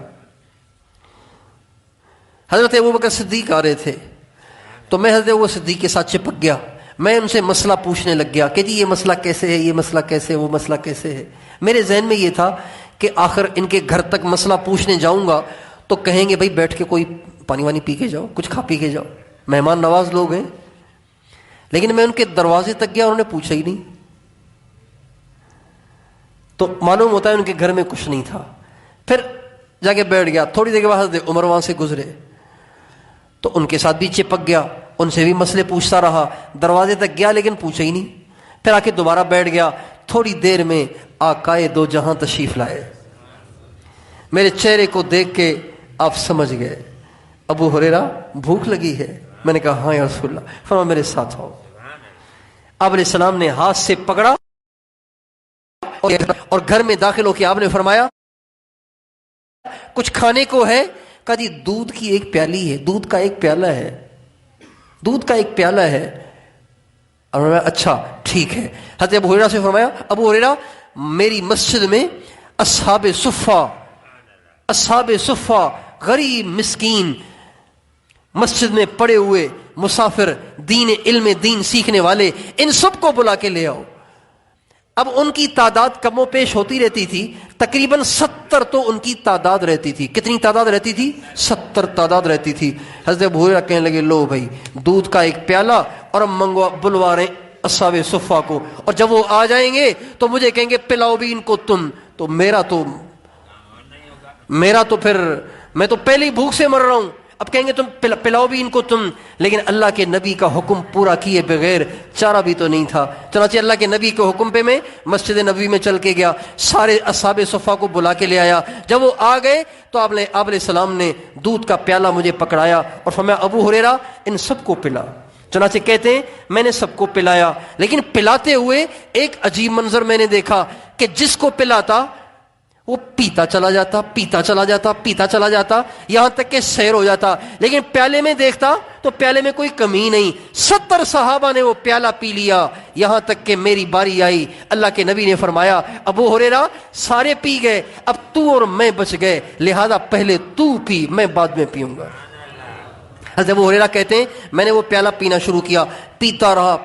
حضرت ابوبکر صدیق آ رہے تھے تو میں حضرت ابو صدیق کے ساتھ چپک گیا، میں ان سے مسئلہ پوچھنے لگ گیا کہ جی یہ مسئلہ کیسے ہے، یہ مسئلہ کیسے ہے، وہ مسئلہ کیسے ہے۔ میرے ذہن میں یہ تھا کہ آخر ان کے گھر تک مسئلہ پوچھنے جاؤں گا تو کہیں گے بھائی بیٹھ کے کوئی پانی وانی پی کے جاؤ، کچھ کھا پی کے جاؤ، مہمان نواز لوگ ہیں۔ لیکن میں ان کے دروازے تک گیا، انہوں نے پوچھا ہی نہیں، تو معلوم ہوتا ہے ان کے گھر میں کچھ نہیں تھا۔ پھر جا کے بیٹھ گیا، تھوڑی دیر کے بعد حضرت عمر وہاں سے گزرے تو ان کے ساتھ بھی چپک گیا، ان سے بھی مسئلے پوچھتا رہا، دروازے تک گیا لیکن پوچھا ہی نہیں۔ پھر آ کے دوبارہ بیٹھ گیا، تھوڑی دیر میں آقائے دو جہاں تشریف لائے۔ میرے چہرے کو دیکھ کے آپ سمجھ گئے ابو ہریرہ بھوک لگی ہے؟ میں نے کہا ہاں یا رسول اللہ۔ فرمایا میرے ساتھ آؤ۔ آپ علیہ السلام نے ہاتھ سے پکڑا اور گھر میں داخل ہو کے آپ نے فرمایا کچھ کھانے کو ہے؟ کہا جی دودھ کی ایک پیالی ہے، دودھ کا ایک پیالہ ہے، دودھ کا ایک پیالہ ہے۔ اور فرمایا اچھا ٹھیک ہے۔ حضرت ابو ہریرہ سے فرمایا ابو ہریرہ میری مسجد میں اصحاب صفہ غریب مسکین مسجد میں پڑے ہوئے مسافر، دین سیکھنے والے، ان سب کو بلا کے لے آؤ۔ اب ان کی تعداد کم و پیش ہوتی رہتی تھی، تقریباً 70 تو ان کی تعداد رہتی تھی۔ کتنی تعداد رہتی تھی؟ 70 تعداد رہتی تھی۔ حضرت ابو ہریرہ کہنے لگے لو بھائی دودھ کا ایک پیالہ اور ہم بلوا رہے اصحاب صفہ کو، اور جب وہ آ جائیں گے تو مجھے کہیں گے پلاؤ بھی ان کو تم، تو میرا تو پھر میں تو پہلے ہی بھوک سے مر رہا ہوں، اب کہیں گے تم پلاؤ بھی ان کو تم۔ لیکن اللہ کے نبی کا حکم پورا کیے بغیر چارہ بھی تو نہیں تھا، چنانچہ اللہ کے نبی کے حکم پہ میں مسجد نبوی میں چل کے گیا، سارے اصحاب صفہ کو بلا کے لے آیا۔ جب وہ آ گئے تو آپ علیہ السلام نے دودھ کا پیالہ مجھے پکڑایا اور فرمایا ابو ہریرہ ان سب کو پلا۔ چنانچہ کہتے ہیں میں نے سب کو پلایا، لیکن پلاتے ہوئے ایک عجیب منظر میں نے دیکھا کہ جس کو پلاتا وہ پیتا چلا جاتا یہاں تک کہ سیر ہو جاتا، لیکن پیالے میں دیکھتا تو پیالے میں کوئی کمی نہیں، 70 صحابہ نے وہ پیالہ پی لیا، یہاں تک کہ میری باری آئی۔ اللہ کے نبی نے فرمایا ابو ہریرہ سارے پی گئے، اب تو اور میں بچ گئے، لہذا پہلے تو پی، میں بعد میں پیوں گا۔ حضرت ابو ہریرہ کہتے ہیں میں نے وہ پیالہ پینا شروع کیا، پیتا رہا،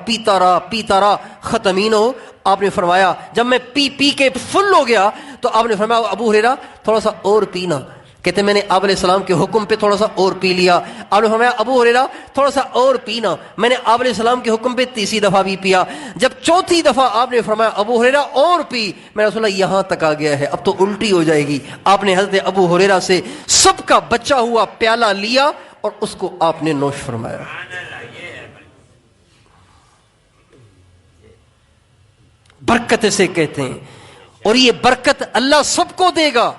ختم ہی نہ ہو۔ آپ نے فرمایا جب میں پی کے فل ہو گیا تو آپ نے فرمایا ابو ہریرہ تھوڑا سا اور پینا۔ کہتے میں نے آپ علیہ السلام کے حکم پہ تھوڑا سا اور پی لیا۔ آپ نے فرمایا ابو ہریرہ تھوڑا سا اور پینا۔ میں نے آپ علیہ السلام کے حکم پہ تیسری دفعہ بھی پیا۔ جب چوتھی دفعہ آپ نے فرمایا ابو ہریرہ اور پی، میں رسول اللہ یہاں تک آ گیا ہے، اب تو الٹی ہو جائے گی۔ آپ نے حضرت ابو ہریرہ سے سب کا بچا ہوا پیالہ لیا اور اس کو آپ نے نوش فرمایا۔ برکت سے کہتے ہیں، اور یہ برکت اللہ سب کو دے گا،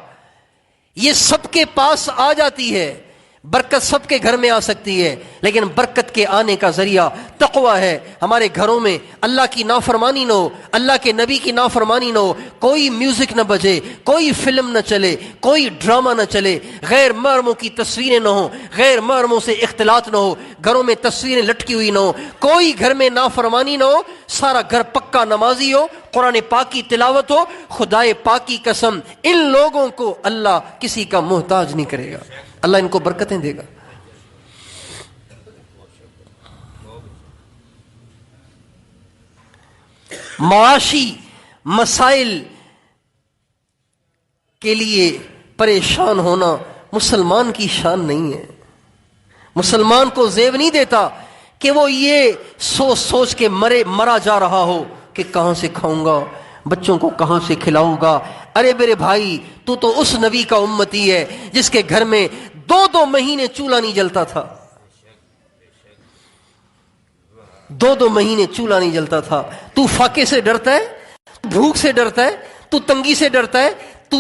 یہ سب کے پاس آ جاتی ہے، برکت سب کے گھر میں آ سکتی ہے، لیکن برکت کے آنے کا ذریعہ تقوی ہے۔ ہمارے گھروں میں اللہ کی نافرمانی نہ ہو، اللہ کے نبی کی نافرمانی نہ ہو، کوئی میوزک نہ بجے، کوئی فلم نہ چلے، کوئی ڈرامہ نہ چلے، غیر محرموں کی تصویریں نہ ہوں، غیر محرموں سے اختلاط نہ ہو، گھروں میں تصویریں لٹکی ہوئی نہ ہو، کوئی گھر میں نافرمانی نہ ہو، سارا گھر پکا نمازی ہو، قرآن پاک کی تلاوت ہو۔ خدائے پاک کی قسم ان لوگوں کو اللہ کسی کا محتاج نہیں کرے گا، اللہ ان کو برکتیں دے گا۔ معاشی مسائل کے لیے پریشان ہونا مسلمان کی شان نہیں ہے. مسلمان کو زیب نہیں دیتا کہ وہ یہ سوچ سوچ کے مرا جا رہا ہو کہ کہاں سے کھاؤں گا, بچوں کو کہاں سے کھلاؤں گا. ارے میرے بھائی, تو اس نبی کا امتی ہے جس کے گھر میں 2 مہینے چولہا نہیں جلتا تھا. 2 مہینے چولہا نہیں جلتا تھا. تو فاقے سے ڈرتا ہے, بھوک سے ڈرتا ہے, تو تنگی سے ڈرتا ہے.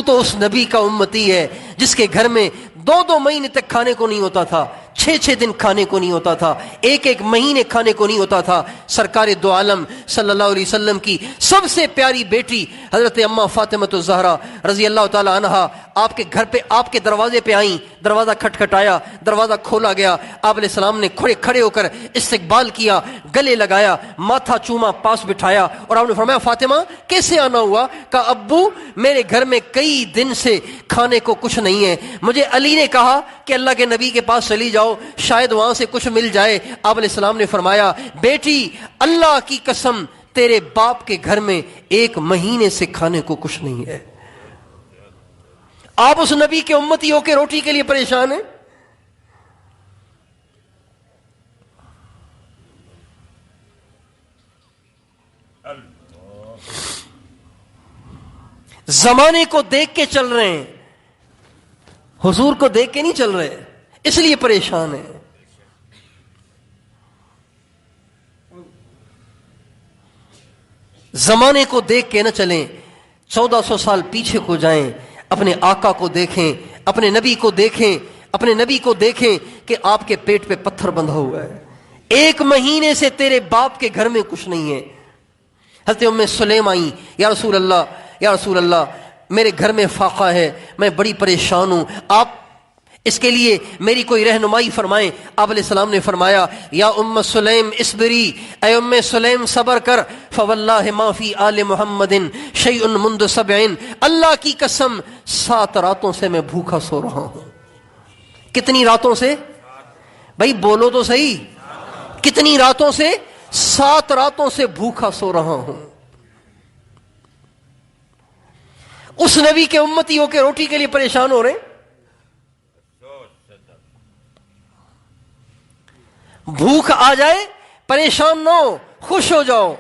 تو اس نبی کا امتی ہے جس کے گھر میں 2 مہینے تک کھانے کو نہیں ہوتا تھا, 6 دن کھانے کو نہیں ہوتا تھا, 1 مہینے کھانے کو نہیں ہوتا تھا. سرکار دو عالم صلی اللہ علیہ وسلم کی سب سے پیاری بیٹی حضرت اماں فاطمہ الزہرا رضی اللہ تعالی عنہا آپ کے گھر پہ, آپ کے دروازے پہ آئیں. دروازہ کھٹکھٹایا, دروازہ کھولا گیا. آپ علیہ السلام نے کھڑے ہو کر استقبال کیا, گلے لگایا, ماتھا چوما, پاس بٹھایا, اور آپ نے فرمایا فاطمہ کیسے آنا ہوا؟ کہا ابو میرے گھر میں کئی دن سے کھانے کو کچھ نہیں ہے, مجھے علی نے کہا کہ اللہ کے نبی کے پاس چلی جاؤ, شاید وہاں سے کچھ مل جائے. آپ علیہ السلام نے فرمایا بیٹی اللہ کی قسم تیرے باپ کے گھر میں 1 مہینے سے کھانے کو کچھ نہیں ہے. آپ اس نبی کے امتی ہو کے روٹی کے لیے پریشان ہیں. زمانے کو دیکھ کے چل رہے ہیں, حضور کو دیکھ کے نہیں چل رہے, اس لیے پریشان ہیں. زمانے کو دیکھ کے نہ چلیں, 1400 سال پیچھے کو جائیں, اپنے آقا کو دیکھیں, اپنے نبی کو دیکھیں, اپنے نبی کو دیکھیں کہ آپ کے پیٹ پہ پتھر بندھا ہوا ہے, 1 مہینے سے تیرے باپ کے گھر میں کچھ نہیں ہے. حضرت ام سلیم آئیں, یا رسول اللہ میرے گھر میں فاقہ ہے, میں بڑی پریشان ہوں, آپ اس کے لیے میری کوئی رہنمائی فرمائیں. آپ علیہ السلام نے فرمایا یا ام سلیم اسبری, اے ام سلیم صبر کر, فواللہ ما فی آل محمد شیء منذ 7, اللہ کی قسم 7 راتوں سے میں بھوکا سو رہا ہوں. کتنی راتوں سے؟ بھائی بولو تو صحیح, کتنی راتوں سے؟ 7 راتوں سے بھوکا سو رہا ہوں. اس نبی کے امتی ہو کے روٹی کے لیے پریشان ہو رہے ہیں. بھوک آ جائے پریشان نہ ہو, خوش ہو جاؤ.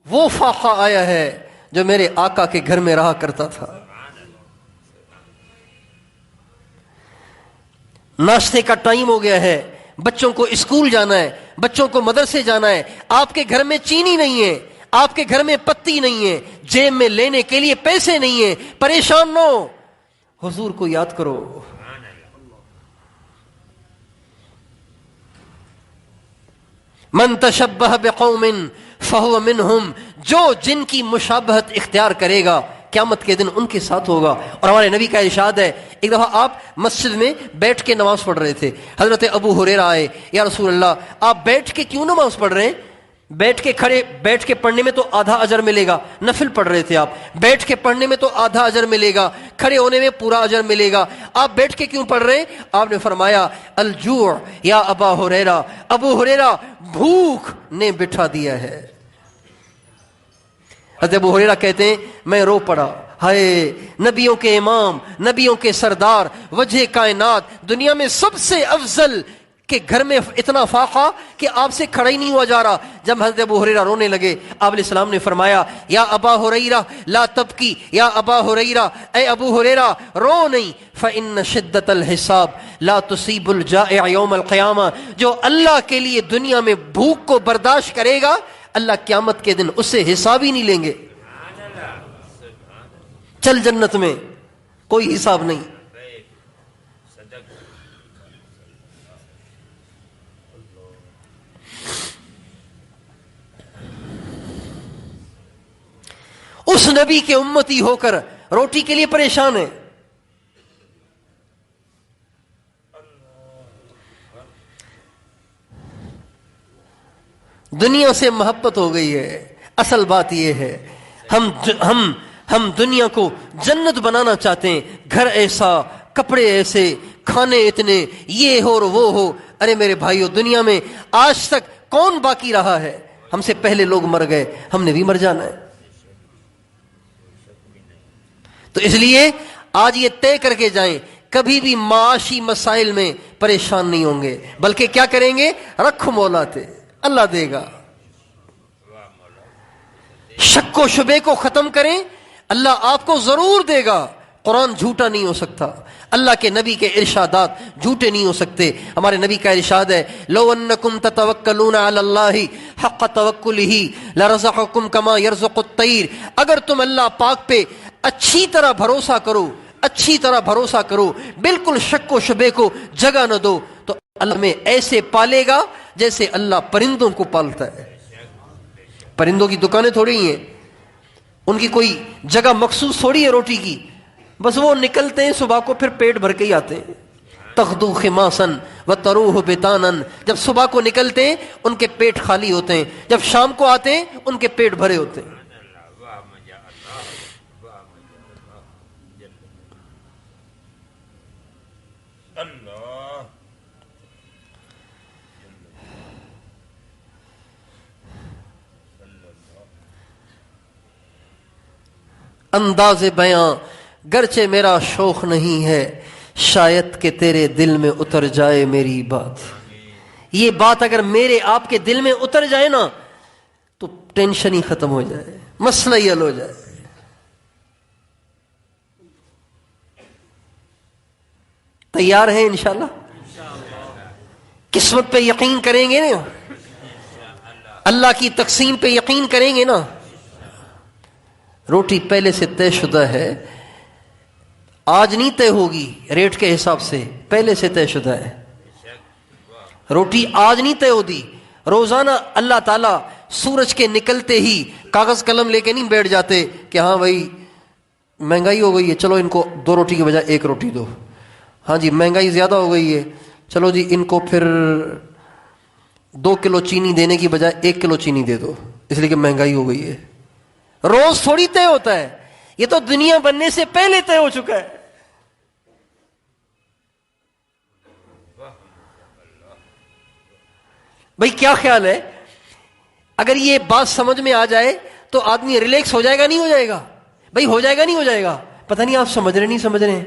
وہ فاقہ آیا ہے جو میرے آقا کے گھر میں رہا کرتا تھا. ناشتے کا ٹائم ہو گیا ہے, بچوں کو اسکول جانا ہے, بچوں کو مدرسے جانا ہے, آپ کے گھر میں چینی نہیں ہے, آپ کے گھر میں پتی نہیں ہے, جیب میں لینے کے لیے پیسے نہیں ہیں, پریشان نہ ہو, حضور کو یاد کرو. من تشبہ بقوم فہو منہم, جو جن کی مشابہت اختیار کرے گا قیامت کے دن ان کے ساتھ ہوگا. اور ہمارے نبی کا ارشاد ہے, ایک دفعہ آپ مسجد میں بیٹھ کے نماز پڑھ رہے تھے, حضرت ابو ہریرہ آئے, یا رسول اللہ آپ بیٹھ کے کیوں نماز پڑھ رہے ہیں؟ بیٹھ کے پڑھنے میں تو آدھا اجر ملے گا, نفل پڑھ رہے تھے آپ, بیٹھ کے پڑھنے میں تو آدھا اجر ملے گا, کھڑے ہونے میں پورا اجر ملے گا, آپ بیٹھ کے کیوں پڑھ رہے ہیں؟ آپ نے فرمایا الجوع یا ابا ہریرہ, ابو ہریرہ بھوک نے بٹھا دیا ہے. حضرت ابو ہریرہ کہتے ہیں میں رو پڑا, ہائے نبیوں کے امام, نبیوں کے سردار, وجہ کائنات, دنیا میں سب سے افضل کہ گھر میں اتنا فاقہ کہ آپ سے کھڑا ہی نہیں ہوا جا رہا. جب حضرت ابو ہریرہ رونے لگے, آپ علیہ السلام نے فرمایا یا ابا ہریرہ لا تبکی, یا ابا ہریرہ اے ابو ہریرہ رو نہیں, فإن شدت الحساب لا تصیب الجائع یوم القیامہ, جو اللہ کے لیے دنیا میں بھوک کو برداشت کرے گا اللہ قیامت کے دن اس سے حساب ہی نہیں لیں گے. چل جنت میں کوئی حساب نہیں. اس نبی کے امتی ہو کر روٹی کے لیے پریشان ہے. دنیا سے محبت ہو گئی ہے. اصل بات یہ ہے ہم دنیا کو جنت بنانا چاہتے ہیں, گھر ایسا, کپڑے ایسے, کھانے اتنے, یہ ہو اور وہ ہو. ارے میرے بھائیو, دنیا میں آج تک کون باقی رہا ہے؟ ہم سے پہلے لوگ مر گئے، ہم نے بھی مر جانا ہے. تو اس لیے آج یہ طے کر کے جائیں، کبھی بھی معاشی مسائل میں پریشان نہیں ہوں گے، بلکہ کیا کریں گے؟ رکھ مولا تے، اللہ دے گا. شک و شبے کو ختم کریں، اللہ آپ کو ضرور دے گا. قرآن جھوٹا نہیں ہو سکتا، اللہ کے نبی کے ارشادات جھوٹے نہیں ہو سکتے. ہمارے نبی کا ارشاد ہے، لو انکم تتوکلون علی اللہ حق توکلہ لرزقکم کما یرزق الطیر. اگر تم اللہ پاک پہ اچھی طرح بھروسہ کرو، اچھی طرح بھروسہ کرو، بالکل شک و شبے کو جگہ نہ دو، تو اللہ میں ایسے پالے گا جیسے اللہ پرندوں کو پالتا ہے. پرندوں کی دکانیں تھوڑی ہیں، ان کی کوئی جگہ مخصوص تھوڑی ہے روٹی کی، بس وہ نکلتے ہیں صبح کو، پھر پیٹ بھر کے ہی آتے ہیں. تغدو خماسا وتروح بطانا. جب صبح کو نکلتے ہیں ان کے پیٹ خالی ہوتے ہیں، جب شام کو آتے ہیں ان کے پیٹ بھرے ہوتے ہیں. انداز بیاں گرچہ میرا شوق نہیں ہے، شاید کہ تیرے دل میں اتر جائے میری بات. یہ بات اگر میرے آپ کے دل میں اتر جائے نا تو ٹینشن ہی ختم ہو جائے، مسئلہ ہی حل ہو جائے. تیار ہیں انشاءاللہ؟ قسمت پہ یقین کریں گے نا، اللہ کی تقسیم پہ یقین کریں گے نا. روٹی پہلے سے طے شدہ ہے، آج نہیں طے ہوگی ریٹ کے حساب سے، پہلے سے طے شدہ ہے. روٹی آج نہیں طے ہوتی. روزانہ اللہ تعالیٰ سورج کے نکلتے ہی کاغذ قلم لے کے نہیں بیٹھ جاتے کہ ہاں بھائی مہنگائی ہو گئی ہے، چلو ان کو 2 روٹی کی بجائے 1 روٹی دو. ہاں جی مہنگائی زیادہ ہو گئی ہے، چلو جی ان کو پھر 2 کلو چینی دینے کی بجائے 1 کلو چینی دے دو، اس لیے کہ مہنگائی ہو گئی ہے. روز تھوڑی طے ہوتا ہے، یہ تو دنیا بننے سے پہلے طے ہو چکا ہے. بھائی کیا خیال ہے؟ اگر یہ بات سمجھ میں آ جائے تو آدمی ریلیکس ہو جائے گا نہیں ہو جائے گا؟ بھائی ہو جائے گا نہیں ہو جائے گا؟ پتہ نہیں آپ سمجھ رہے نہیں سمجھ رہے ہیں.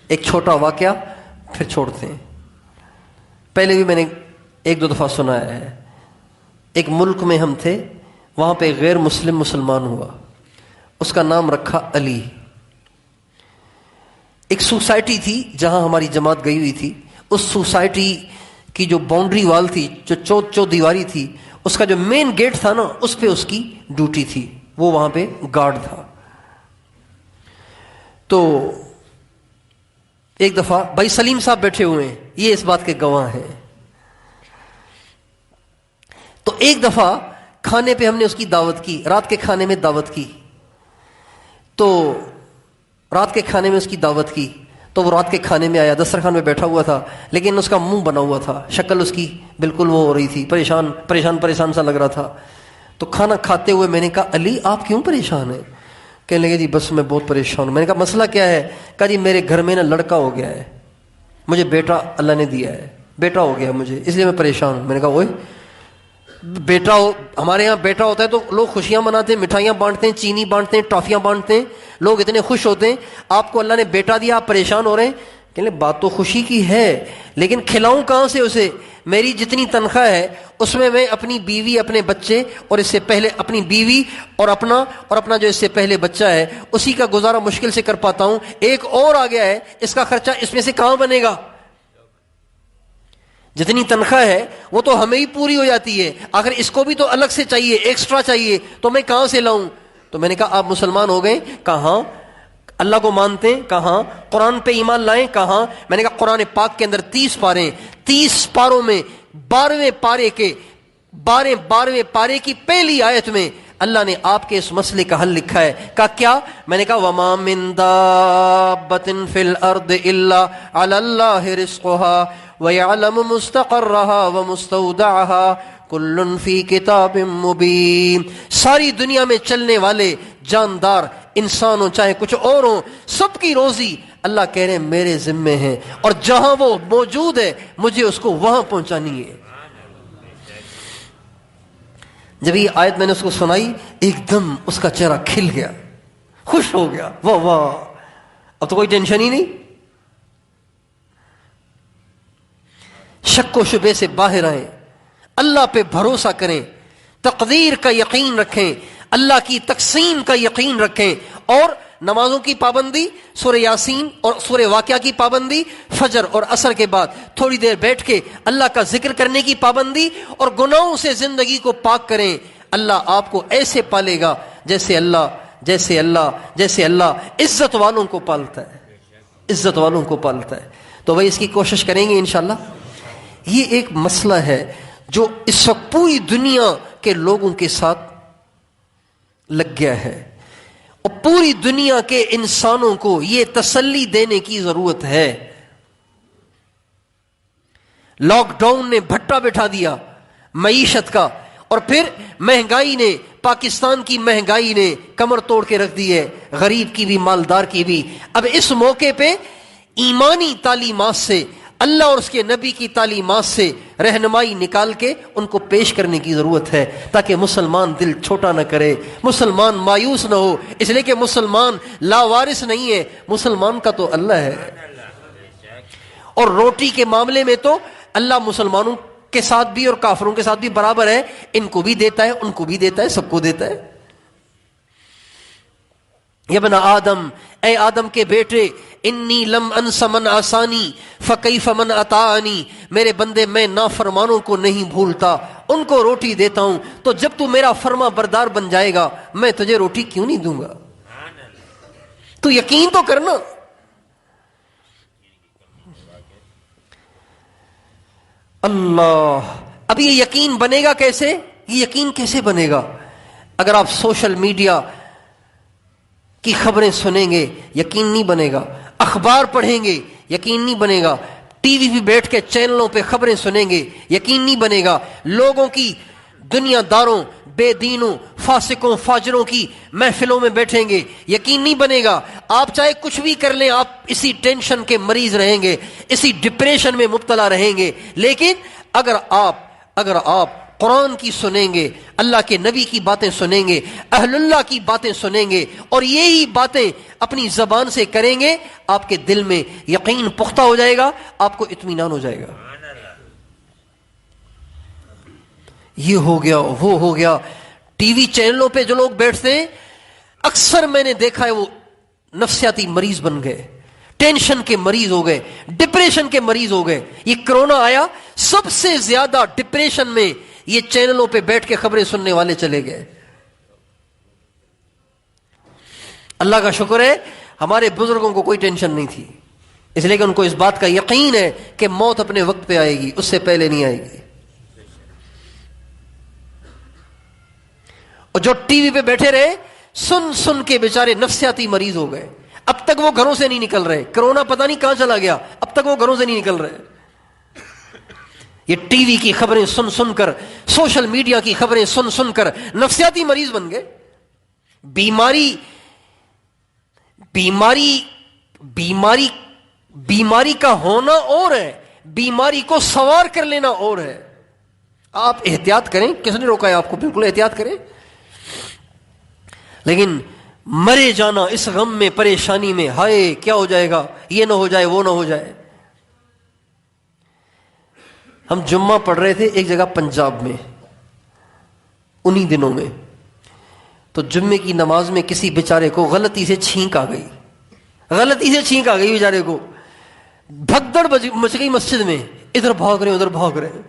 ایک چھوٹا واقعہ پھر چھوڑتے ہیں. پہلے بھی میں نے 1-2 دفعہ سنایا ہے. ایک ملک میں ہم تھے، وہاں پہ غیر مسلم مسلمان ہوا، اس کا نام رکھا علی. ایک سوسائٹی تھی جہاں ہماری جماعت گئی ہوئی تھی. اس سوسائٹی کی جو باؤنڈری وال تھی، جو چو دیواری تھی، اس کا جو مین گیٹ تھا نا، اس پہ اس کی ڈیوٹی تھی، وہ وہاں پہ گارڈ تھا. تو ایک دفعہ بھائی سلیم صاحب بیٹھے ہوئے ہیں، یہ اس بات کے گواہ ہیں. تو ایک دفعہ کھانے پہ ہم نے اس کی دعوت کی، رات کے کھانے میں دعوت کی. تو رات کے کھانے میں اس کی دعوت کی تو وہ رات کے کھانے میں آیا، دسترخوان میں بیٹھا ہوا تھا، لیکن اس کا منہ بنا ہوا تھا، شکل اس کی بالکل وہ ہو رہی تھی، پریشان سا لگ رہا تھا. تو کھانا کھاتے ہوئے میں نے کہا علی آپ کیوں پریشان ہیں؟ کہنے لگے جی بس میں بہت پریشان ہوں. میں نے کہا مسئلہ کیا ہے؟ کہا جی میرے گھر میں نا لڑکا ہو گیا ہے، مجھے بیٹا اللہ نے دیا ہے، بیٹا ہو گیا مجھے، اس لیے میں پریشان ہوں. میں نے کہا اوئے بیٹا ہو، ہمارے یہاں بیٹا ہوتا ہے تو لوگ خوشیاں مناتے ہیں، مٹھائیاں بانٹتے ہیں، چینی بانٹتے ہیں، ٹافیاں بانٹتے ہیں، لوگ اتنے خوش ہوتے ہیں. آپ کو اللہ نے بیٹا دیا، آپ پریشان ہو رہے ہیں. کہ بات تو خوشی کی ہے، لیکن کھلاؤں کہاں سے اسے؟ میری جتنی تنخواہ ہے اس میں میں اپنی بیوی، اپنے بچے، اور اس سے پہلے اپنی بیوی اور اپنا جو اس سے پہلے بچہ ہے اسی کا گزارا مشکل سے کر پاتا ہوں. ایک اور آ گیا ہے، اس کا خرچہ اس میں سے کہاں بنے گا؟ جتنی تنخواہ ہے وہ تو ہمیں ہی پوری ہو جاتی ہے، اگر اس کو بھی تو الگ سے چاہیے، ایکسٹرا چاہیے، تو میں کہاں سے لاؤں؟ تو میں نے کہا آپ مسلمان ہو گئے؟ کہاں. اللہ کو مانتے ہیں؟ کہاں. قرآن پہ ایمان لائیں؟ کہاں. میں نے کہا قرآن پاک کے اندر 30 پارے ہیں، 30 پاروں میں 12ویں پارے کی پہلی آیت میں اللہ نے آپ کے اس مسئلے کا حل لکھا ہے. کہا کیا؟ میں نے کہا وَمَا مِن دَابَّةٍ فِي الْأَرْضِ إِلَّا عَلَى اللَّهِ رِزْقُهَا وَيَعْلَمُ مُسْتَقَرَّهَا وَمُسْتَوْدَعَهَا كُلٌّ فِي كِتَابٍ مُبِينٍ. ساری دنیا میں چلنے والے جاندار انسان ہو چاہے کچھ اور ہوں، سب کی روزی اللہ کہہ رہے ہیں میرے ذمے ہیں، اور جہاں وہ موجود ہے مجھے اس کو وہاں پہنچانی ہے۔ جب یہ آیت میں نے اس کو سنائی، ایک دم اس کا چہرہ کھل گیا، خوش ہو گیا، واہ واہ، اب تو کوئی ٹینشن ہی نہیں۔ شک و شبے سے باہر آئیں، اللہ پہ بھروسہ کریں، تقدیر کا یقین رکھیں، اللہ کی تقسیم کا یقین رکھیں، اور نمازوں کی پابندی، سورہ یاسین اور سورہ واقعہ کی پابندی، فجر اور عصر کے بعد تھوڑی دیر بیٹھ کے اللہ کا ذکر کرنے کی پابندی، اور گناہوں سے زندگی کو پاک کریں۔ اللہ آپ کو ایسے پالے گا جیسے اللہ عزت والوں کو پالتا ہے، عزت والوں کو پالتا ہے۔ تو وہی اس کی کوشش کریں گے انشاءاللہ۔ یہ ایک مسئلہ ہے جو اس وقت پوری دنیا کے لوگوں کے ساتھ لگ گیا ہے، اور پوری دنیا کے انسانوں کو یہ تسلی دینے کی ضرورت ہے۔ لاک ڈاؤن نے بھٹا بٹھا دیا معیشت کا، اور پھر مہنگائی نے، پاکستان کی مہنگائی نے کمر توڑ کے رکھ دی ہے، غریب کی بھی مالدار کی بھی۔ اب اس موقع پہ ایمانی تعلیمات سے، اللہ اور اس کے نبی کی تعلیمات سے رہنمائی نکال کے ان کو پیش کرنے کی ضرورت ہے، تاکہ مسلمان دل چھوٹا نہ کرے، مسلمان مایوس نہ ہو، اس لیے کہ مسلمان لاوارث نہیں ہے، مسلمان کا تو اللہ ہے۔ اور روٹی کے معاملے میں تو اللہ مسلمانوں کے ساتھ بھی اور کافروں کے ساتھ بھی برابر ہے، ان کو بھی دیتا ہے، ان کو بھی دیتا ہے، سب کو دیتا ہے۔ یا ابن آدم، اے آدم کے بیٹے، انی لم انس من عصانی فکیف من اطاعنی، میرے بندے میں نافرمانوں کو نہیں بھولتا، ان کو روٹی دیتا ہوں، تو جب تو میرا فرما بردار بن جائے گا میں تجھے روٹی کیوں نہیں دوں گا؟ تو یقین تو کرنا۔ اللہ، اب یہ یقین بنے گا کیسے؟ یہ یقین کیسے بنے گا؟ اگر آپ سوشل میڈیا کی خبریں سنیں گے یقین نہیں بنے گا، اخبار پڑھیں گے یقین نہیں بنے گا، ٹی وی پہ بیٹھ کے چینلوں پہ خبریں سنیں گے یقین نہیں بنے گا، لوگوں کی، دنیا داروں، بے دینوں، فاسقوں، فاجروں کی محفلوں میں بیٹھیں گے یقین نہیں بنے گا۔ آپ چاہے کچھ بھی کر لیں، آپ اسی ٹینشن کے مریض رہیں گے، اسی ڈپریشن میں مبتلا رہیں گے۔ لیکن اگر آپ قرآن کی سنیں گے، اللہ کے نبی کی باتیں سنیں گے، اہل اللہ کی باتیں سنیں گے، اور یہی باتیں اپنی زبان سے کریں گے، آپ کے دل میں یقین پختہ ہو جائے گا، آپ کو اطمینان ہو جائے گا۔ یہ ہو گیا، وہ ہو گیا۔ ٹی وی چینلوں پہ جو لوگ بیٹھتے ہیں، اکثر میں نے دیکھا ہے وہ نفسیاتی مریض بن گئے، ٹینشن کے مریض ہو گئے، ڈپریشن کے مریض ہو گئے۔ یہ کرونا آیا، سب سے زیادہ ڈپریشن میں یہ چینلوں پہ بیٹھ کے خبریں سننے والے چلے گئے۔ اللہ کا شکر ہے ہمارے بزرگوں کو کوئی ٹینشن نہیں تھی، اس لیے کہ ان کو اس بات کا یقین ہے کہ موت اپنے وقت پہ آئے گی، اس سے پہلے نہیں آئے گی۔ اور جو ٹی وی پہ بیٹھے رہے، سن کے بیچارے نفسیاتی مریض ہو گئے، اب تک وہ گھروں سے نہیں نکل رہے۔ کرونا پتہ نہیں کہاں چلا گیا، اب تک وہ گھروں سے نہیں نکل رہے۔ یہ ٹی وی کی خبریں سن کر، سوشل میڈیا کی خبریں سن کر نفسیاتی مریض بن گئے۔ بیماری کا ہونا اور ہے، بیماری کو سوار کر لینا اور ہے۔ آپ احتیاط کریں، کس نے روکا ہے آپ کو؟ بالکل احتیاط کریں، لیکن مرے جانا اس غم میں، پریشانی میں، ہائے کیا ہو جائے گا، یہ نہ ہو جائے، وہ نہ ہو جائے۔ ہم جمعہ پڑھ رہے تھے ایک جگہ پنجاب میں، انہی دنوں میں، تو جمعے کی نماز میں کسی بیچارے کو غلطی سے چھینک آ گئی، بیچارے کو بھگدڑ مچ گئی مسجد میں، ادھر بھاگ رہے ادھر بھاگ رہے۔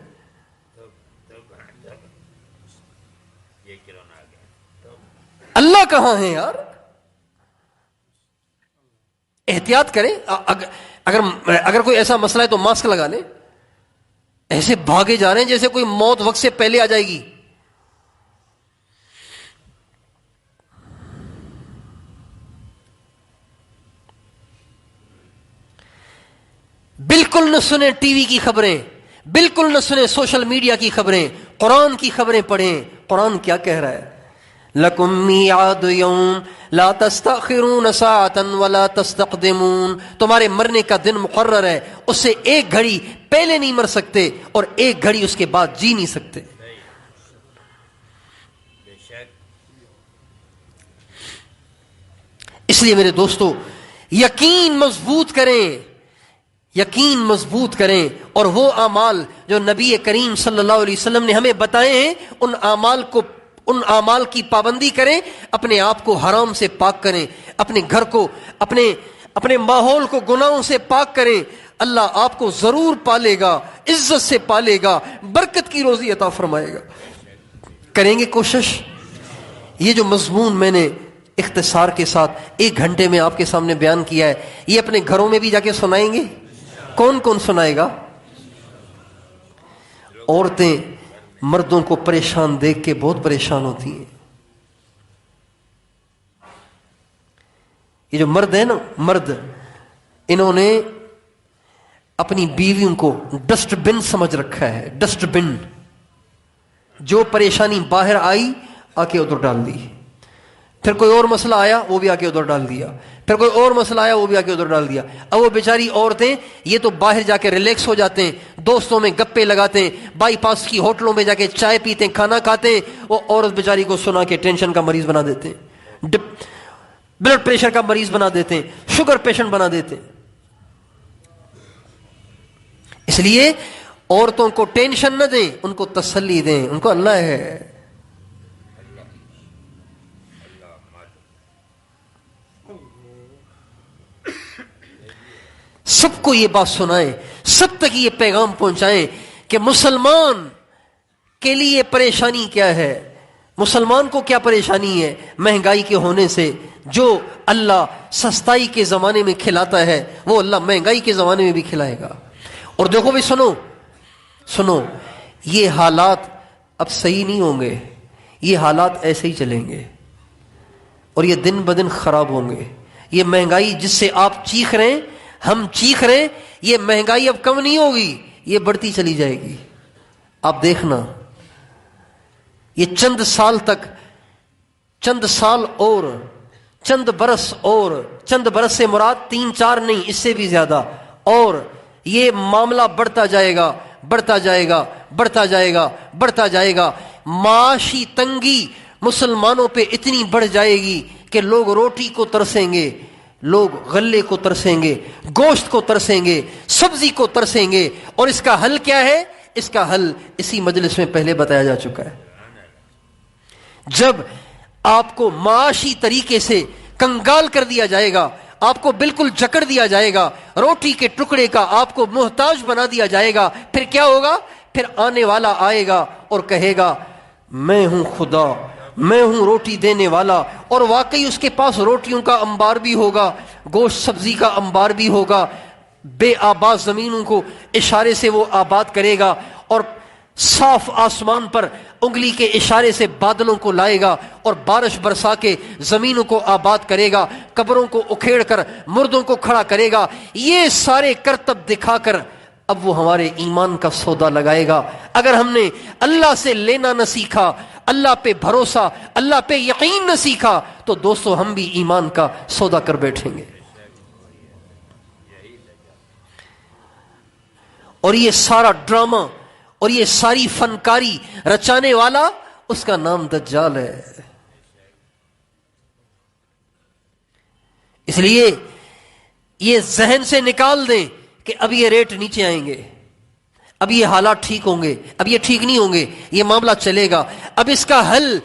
اللہ کہاں ہے یار؟ احتیاط کریں، اگر کوئی ایسا مسئلہ ہے تو ماسک لگا لیں۔ ایسے بھاگے جا رہے ہیں جیسے کوئی موت وقت سے پہلے آ جائے گی۔ بالکل نہ سنیں ٹی وی کی خبریں، بالکل نہ سنیں سوشل میڈیا کی خبریں، قرآن کی خبریں پڑھیں۔ قرآن کیا کہہ رہا ہے؟ لَكُمْ مِيعَادُ يَوْمٍ لا تستأخرون ساعة ولا تستقدمون، تمہارے مرنے کا دن مقرر ہے، اس سے ایک گھڑی پہلے نہیں مر سکتے اور ایک گھڑی اس کے بعد جی نہیں سکتے۔ اس لیے میرے دوستو یقین مضبوط کریں، یقین مضبوط کریں، اور وہ اعمال جو نبی کریم صلی اللہ علیہ وسلم نے ہمیں بتائے ہیں ان اعمال کی پابندی کریں، اپنے آپ کو حرام سے پاک کریں، اپنے گھر کو، اپنے ماحول کو گناہوں سے پاک کریں، اللہ آپ کو ضرور پالے گا، عزت سے پالے گا، برکت کی روزی عطا فرمائے گا۔ کریں گے کوشش؟ یہ جو مضمون میں نے اختصار کے ساتھ 1 گھنٹے میں آپ کے سامنے بیان کیا ہے، یہ اپنے گھروں میں بھی جا کے سنائیں گے؟ کون کون سنائے گا؟ عورتیں مردوں کو پریشان دیکھ کے بہت پریشان ہوتی ہیں۔ یہ جو مرد ہیں نا، مرد، انہوں نے اپنی بیویوں کو ڈسٹ بن سمجھ رکھا ہے، ڈسٹ بن۔ جو پریشانی باہر آئی آ کے ادھر ڈال دی، پھر کوئی اور مسئلہ آیا وہ بھی آ کے ادھر ڈال دیا، پھر کوئی اور مسئلہ آیا وہ بھی آ کے ادھر ڈال دیا۔ اب وہ بیچاری عورتیں یہ تو باہر جا کے ریلیکس ہو جاتے ہیں، دوستوں میں گپے لگاتے ہیں، بائی پاس کی ہوٹلوں میں جا کے چائے پیتے ہیں، کھانا کھاتے ہیں، وہ عورت بیچاری کو سنا کے ٹینشن کا مریض بنا دیتے ہیں، بلڈ پریشر کا مریض بنا دیتے ہیں، شوگر پیشنٹ بنا دیتے ہیں۔ اس لیے عورتوں کو ٹینشن نہ دیں، ان کو تسلی دیں، ان کو اللہ ہے۔ سب کو یہ بات سنائیں، سب تک یہ پیغام پہنچائیں کہ مسلمان کے لیے پریشانی کیا ہے، مسلمان کو کیا پریشانی ہے مہنگائی کے ہونے سے۔ جو اللہ سستائی کے زمانے میں کھلاتا ہے وہ اللہ مہنگائی کے زمانے میں بھی کھلائے گا۔ اور دیکھو بھی، سنو، یہ حالات اب صحیح نہیں ہوں گے، یہ حالات ایسے ہی چلیں گے اور یہ دن بدن خراب ہوں گے۔ یہ مہنگائی جس سے آپ چیخ رہے ہیں، ہم چیخ رہے ہیں، یہ مہنگائی اب کم نہیں ہوگی، یہ بڑھتی چلی جائے گی۔ آپ دیکھنا، یہ چند سال تک، چند سال اور چند برس، اور چند برس سے مراد 3-4 نہیں، اس سے بھی زیادہ، اور یہ معاملہ بڑھتا جائے گا، بڑھتا جائے گا، بڑھتا جائے گا، بڑھتا جائے گا۔ معاشی تنگی مسلمانوں پہ اتنی بڑھ جائے گی کہ لوگ روٹی کو ترسیں گے، لوگ غلے کو ترسیں گے، گوشت کو ترسیں گے، سبزی کو ترسیں گے۔ اور اس کا حل کیا ہے؟ اس کا حل اسی مجلس میں پہلے بتایا جا چکا ہے۔ جب آپ کو معاشی طریقے سے کنگال کر دیا جائے گا، آپ کو بالکل جکڑ دیا جائے گا، روٹی کے ٹکڑے کا آپ کو محتاج بنا دیا جائے گا، پھر کیا ہوگا؟ پھر آنے والا آئے گا اور کہے گا میں ہوں خدا، میں ہوں روٹی دینے والا، اور واقعی اس کے پاس روٹیوں کا انبار بھی ہوگا، گوشت سبزی کا انبار بھی ہوگا، بے آباد زمینوں کو اشارے سے وہ آباد کرے گا، اور صاف آسمان پر انگلی کے اشارے سے بادلوں کو لائے گا اور بارش برسا کے زمینوں کو آباد کرے گا، قبروں کو اکھیڑ کر مردوں کو کھڑا کرے گا۔ یہ سارے کرتب دکھا کر اب وہ ہمارے ایمان کا سودا لگائے گا۔ اگر ہم نے اللہ سے لینا نہ سیکھا، اللہ پہ بھروسہ، اللہ پہ یقین نہ سیکھا، تو دوستو ہم بھی ایمان کا سودا کر بیٹھیں گے۔ اور یہ سارا ڈرامہ اور یہ ساری فنکاری رچانے والا، اس کا نام دجال ہے۔ اس لیے یہ ذہن سے نکال دیں کہ اب یہ ریٹ نیچے آئیں گے، اب یہ حالات ٹھیک ہوں گے، اب یہ ٹھیک نہیں ہوں گے، یہ معاملہ چلے گا۔ اب اس کا حل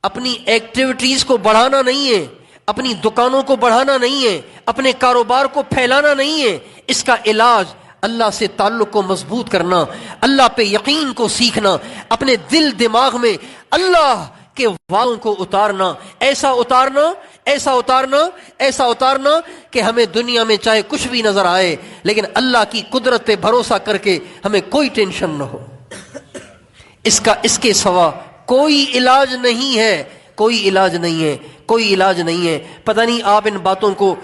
اپنی ایکٹیویٹیز کو بڑھانا نہیں ہے، اپنی دکانوں کو بڑھانا نہیں ہے، اپنے کاروبار کو پھیلانا نہیں ہے۔ اس کا علاج اللہ سے تعلق کو مضبوط کرنا، اللہ پہ یقین کو سیکھنا، اپنے دل دماغ میں اللہ کے وعدوں کو اتارنا، ایسا اتارنا، ایسا اتارنا، ایسا اتارنا کہ ہمیں دنیا میں چاہے کچھ بھی نظر آئے لیکن اللہ کی قدرت پہ بھروسہ کر کے ہمیں کوئی ٹینشن نہ ہو۔ اس کے سوا کوئی علاج نہیں ہے، کوئی علاج نہیں ہے، کوئی علاج نہیں ہے۔ پتہ نہیں آپ ان باتوں کو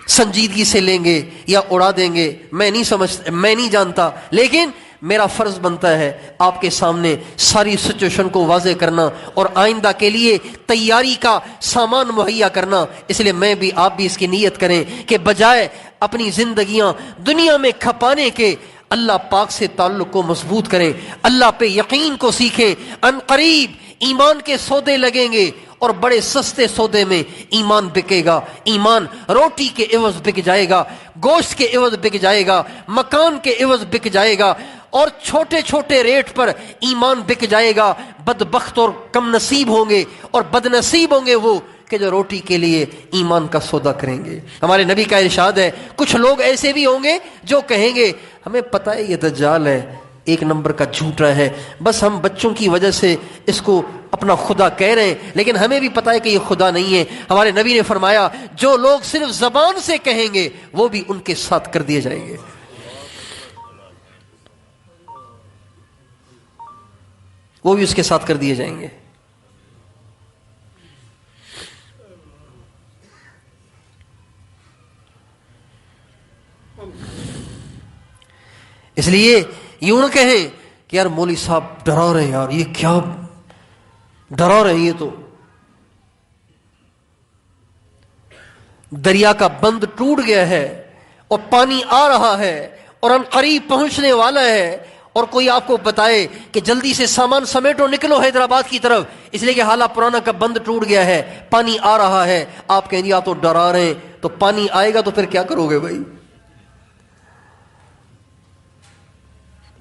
سنجیدگی سے لیں گے یا اڑا دیں گے، میں نہیں جانتا، لیکن میرا فرض بنتا ہے آپ کے سامنے ساری سچویشن کو واضح کرنا اور آئندہ کے لیے تیاری کا سامان مہیا کرنا. اس لیے میں بھی آپ بھی اس کی نیت کریں کہ بجائے اپنی زندگیاں دنیا میں کھپانے کے اللہ پاک سے تعلق کو مضبوط کریں, اللہ پہ یقین کو سیکھیں. ان قریب ایمان کے سودے لگیں گے اور بڑے سستے سودے میں ایمان بکے گا. ایمان روٹی کے عوض بک جائے گا, گوشت کے عوض بک جائے گا, مکان کے عوض بک جائے گا, اور چھوٹے چھوٹے ریٹ پر ایمان بک جائے گا. بدبخت اور کم نصیب ہوں گے اور بد نصیب ہوں گے وہ کہ جو روٹی کے لیے ایمان کا سودا کریں گے. ہمارے نبی کا ارشاد ہے کچھ لوگ ایسے بھی ہوں گے جو کہیں گے ہمیں پتہ ہے یہ دجال ہے, ایک نمبر کا جھوٹا ہے, بس ہم بچوں کی وجہ سے اس کو اپنا خدا کہہ رہے ہیں, لیکن ہمیں بھی پتہ ہے کہ یہ خدا نہیں ہے. ہمارے نبی نے فرمایا جو لوگ صرف زبان سے کہیں گے وہ بھی ان کے ساتھ کر دیے جائیں گے. وہ بھی اس کے ساتھ کر دیے جائیں گے. اس لیے یوں نہ کہیں کہ یار مولوی صاحب ڈرا رہے ہیں, یار یہ کیا ڈرا رہے ہیں, یہ تو دریا کا بند ٹوٹ گیا ہے اور پانی آ رہا ہے اور ان قریب پہنچنے والا ہے, اور کوئی آپ کو بتائے کہ جلدی سے سامان سمیٹو نکلو حیدرآباد کی طرف, اس لیے کہ حالہ پرانا کا بند ٹوٹ گیا ہے, پانی آ رہا ہے. آپ کہیں گے آپ تو ڈرا رہے ہیں, تو پانی آئے گا تو پھر کیا کرو گے بھائی؟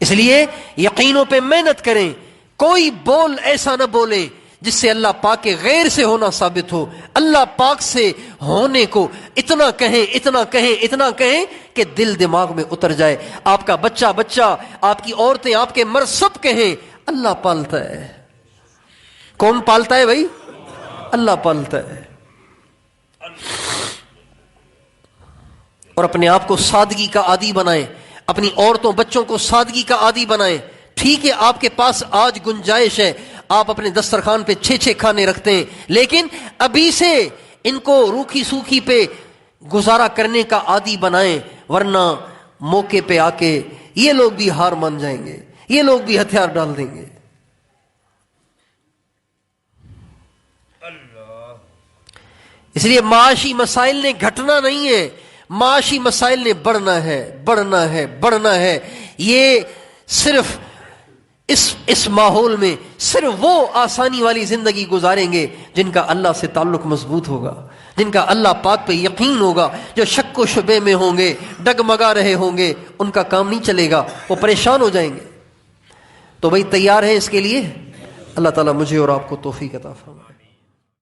اس لیے یقینوں پہ محنت کریں, کوئی بول ایسا نہ بولیں جس سے اللہ پاک کے غیر سے ہونا ثابت ہو. اللہ پاک سے ہونے کو اتنا کہیں اتنا کہیں اتنا کہیں کہ دل دماغ میں اتر جائے. آپ کا بچہ آپ کی عورتیں آپ کے مرد سب کہیں اللہ پالتا ہے. کون پالتا ہے بھائی؟ اللہ پالتا ہے. اور اپنے آپ کو سادگی کا عادی بنائیں, اپنی عورتوں بچوں کو سادگی کا عادی بنائیں. ٹھیک ہے آپ کے پاس آج گنجائش ہے, آپ اپنے دسترخوان پہ 6 کھانے رکھتے ہیں, لیکن ابھی سے ان کو روکھی سوکھی پہ گزارا کرنے کا عادی بنائیں, ورنہ موقع پہ آ کے یہ لوگ بھی ہار مان جائیں گے, یہ لوگ بھی ہتھیار ڈال دیں گے. اس لیے معاشی مسائل نے گھٹنا نہیں ہے, معاشی مسائل نے بڑھنا ہے, بڑھنا ہے, بڑھنا ہے. یہ صرف اس ماحول میں صرف وہ آسانی والی زندگی گزاریں گے جن کا اللہ سے تعلق مضبوط ہوگا, جن کا اللہ پاک پہ یقین ہوگا. جو شک و شبے میں ہوں گے, ڈگمگا رہے ہوں گے, ان کا کام نہیں چلے گا, وہ پریشان ہو جائیں گے. تو بھائی تیار ہیں اس کے لیے؟ اللہ تعالیٰ مجھے اور آپ کو توفیق عطا فرمائے.